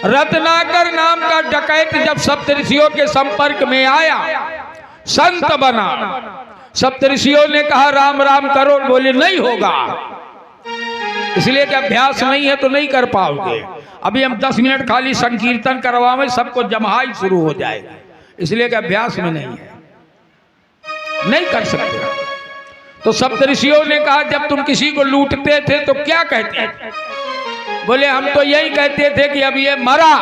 रत्नाकर नाम का डकैत जब सप्तऋषियों के संपर्क में आया, संत बना, सप्तऋषियों ने कहा राम राम करो, बोले नहीं होगा, इसलिए कि अभ्यास नहीं है तो नहीं कर पाओगे। अभी हम 10 मिनट खाली संकीर्तन करवावे, सबको जमाई शुरू हो जाएगा, इसलिए कि अभ्यास में नहीं है, नहीं कर सकते। तो सप्तऋषियों ने कहा जब तुम किसी को लूटते थे तो क्या कहते थे? बोले हम तो यही कहते थे कि अब ये मरा।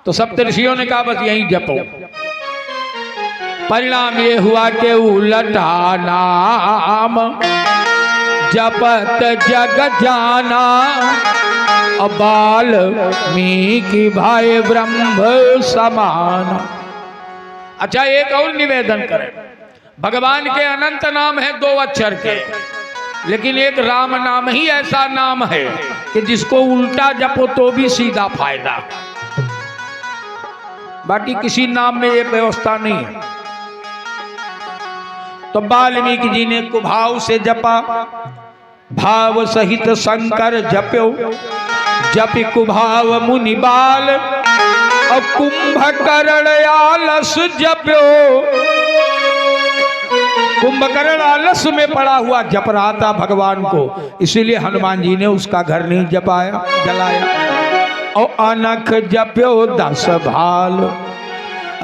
तो सप्तऋषियों ने कहा बस यही जपो। परिणाम ये हुआ कि उलटा नाम जपत जग जाना, वाल्मीकि भाई ब्रह्म समान। अच्छा एक और निवेदन करें, भगवान के अनंत नाम है 2 अक्षर के, लेकिन एक राम नाम ही ऐसा नाम है कि जिसको उल्टा जपो तो भी सीधा फायदा, बाकी किसी नाम में ये व्यवस्था नहीं है। तो वाल्मीकि जी ने कुभाव से जपा, भाव सहित शंकर जप्यो, जपि कुभाव मुनि बाल, और कुंभकर्ण आलस जप्यो। कुंभकर्ण आलस में पड़ा हुआ जप रहा था भगवान को, इसीलिए हनुमान जी ने उसका घर नहीं जपाया, जलाया। और अनख जप्यो 10 भाल।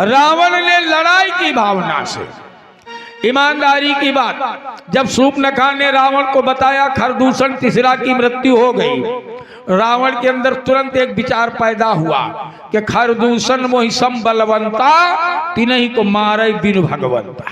रावण ने लड़ाई की भावना से, ईमानदारी की बात, जब शूर्पणखा ने रावण को बताया खरदूषण तिसरा की मृत्यु हो गई, रावण के अंदर तुरंत एक विचार पैदा हुआ कि खरदूषण मोहि सम बलवंता, तिन्हीं को मारे बिनु भगवंता।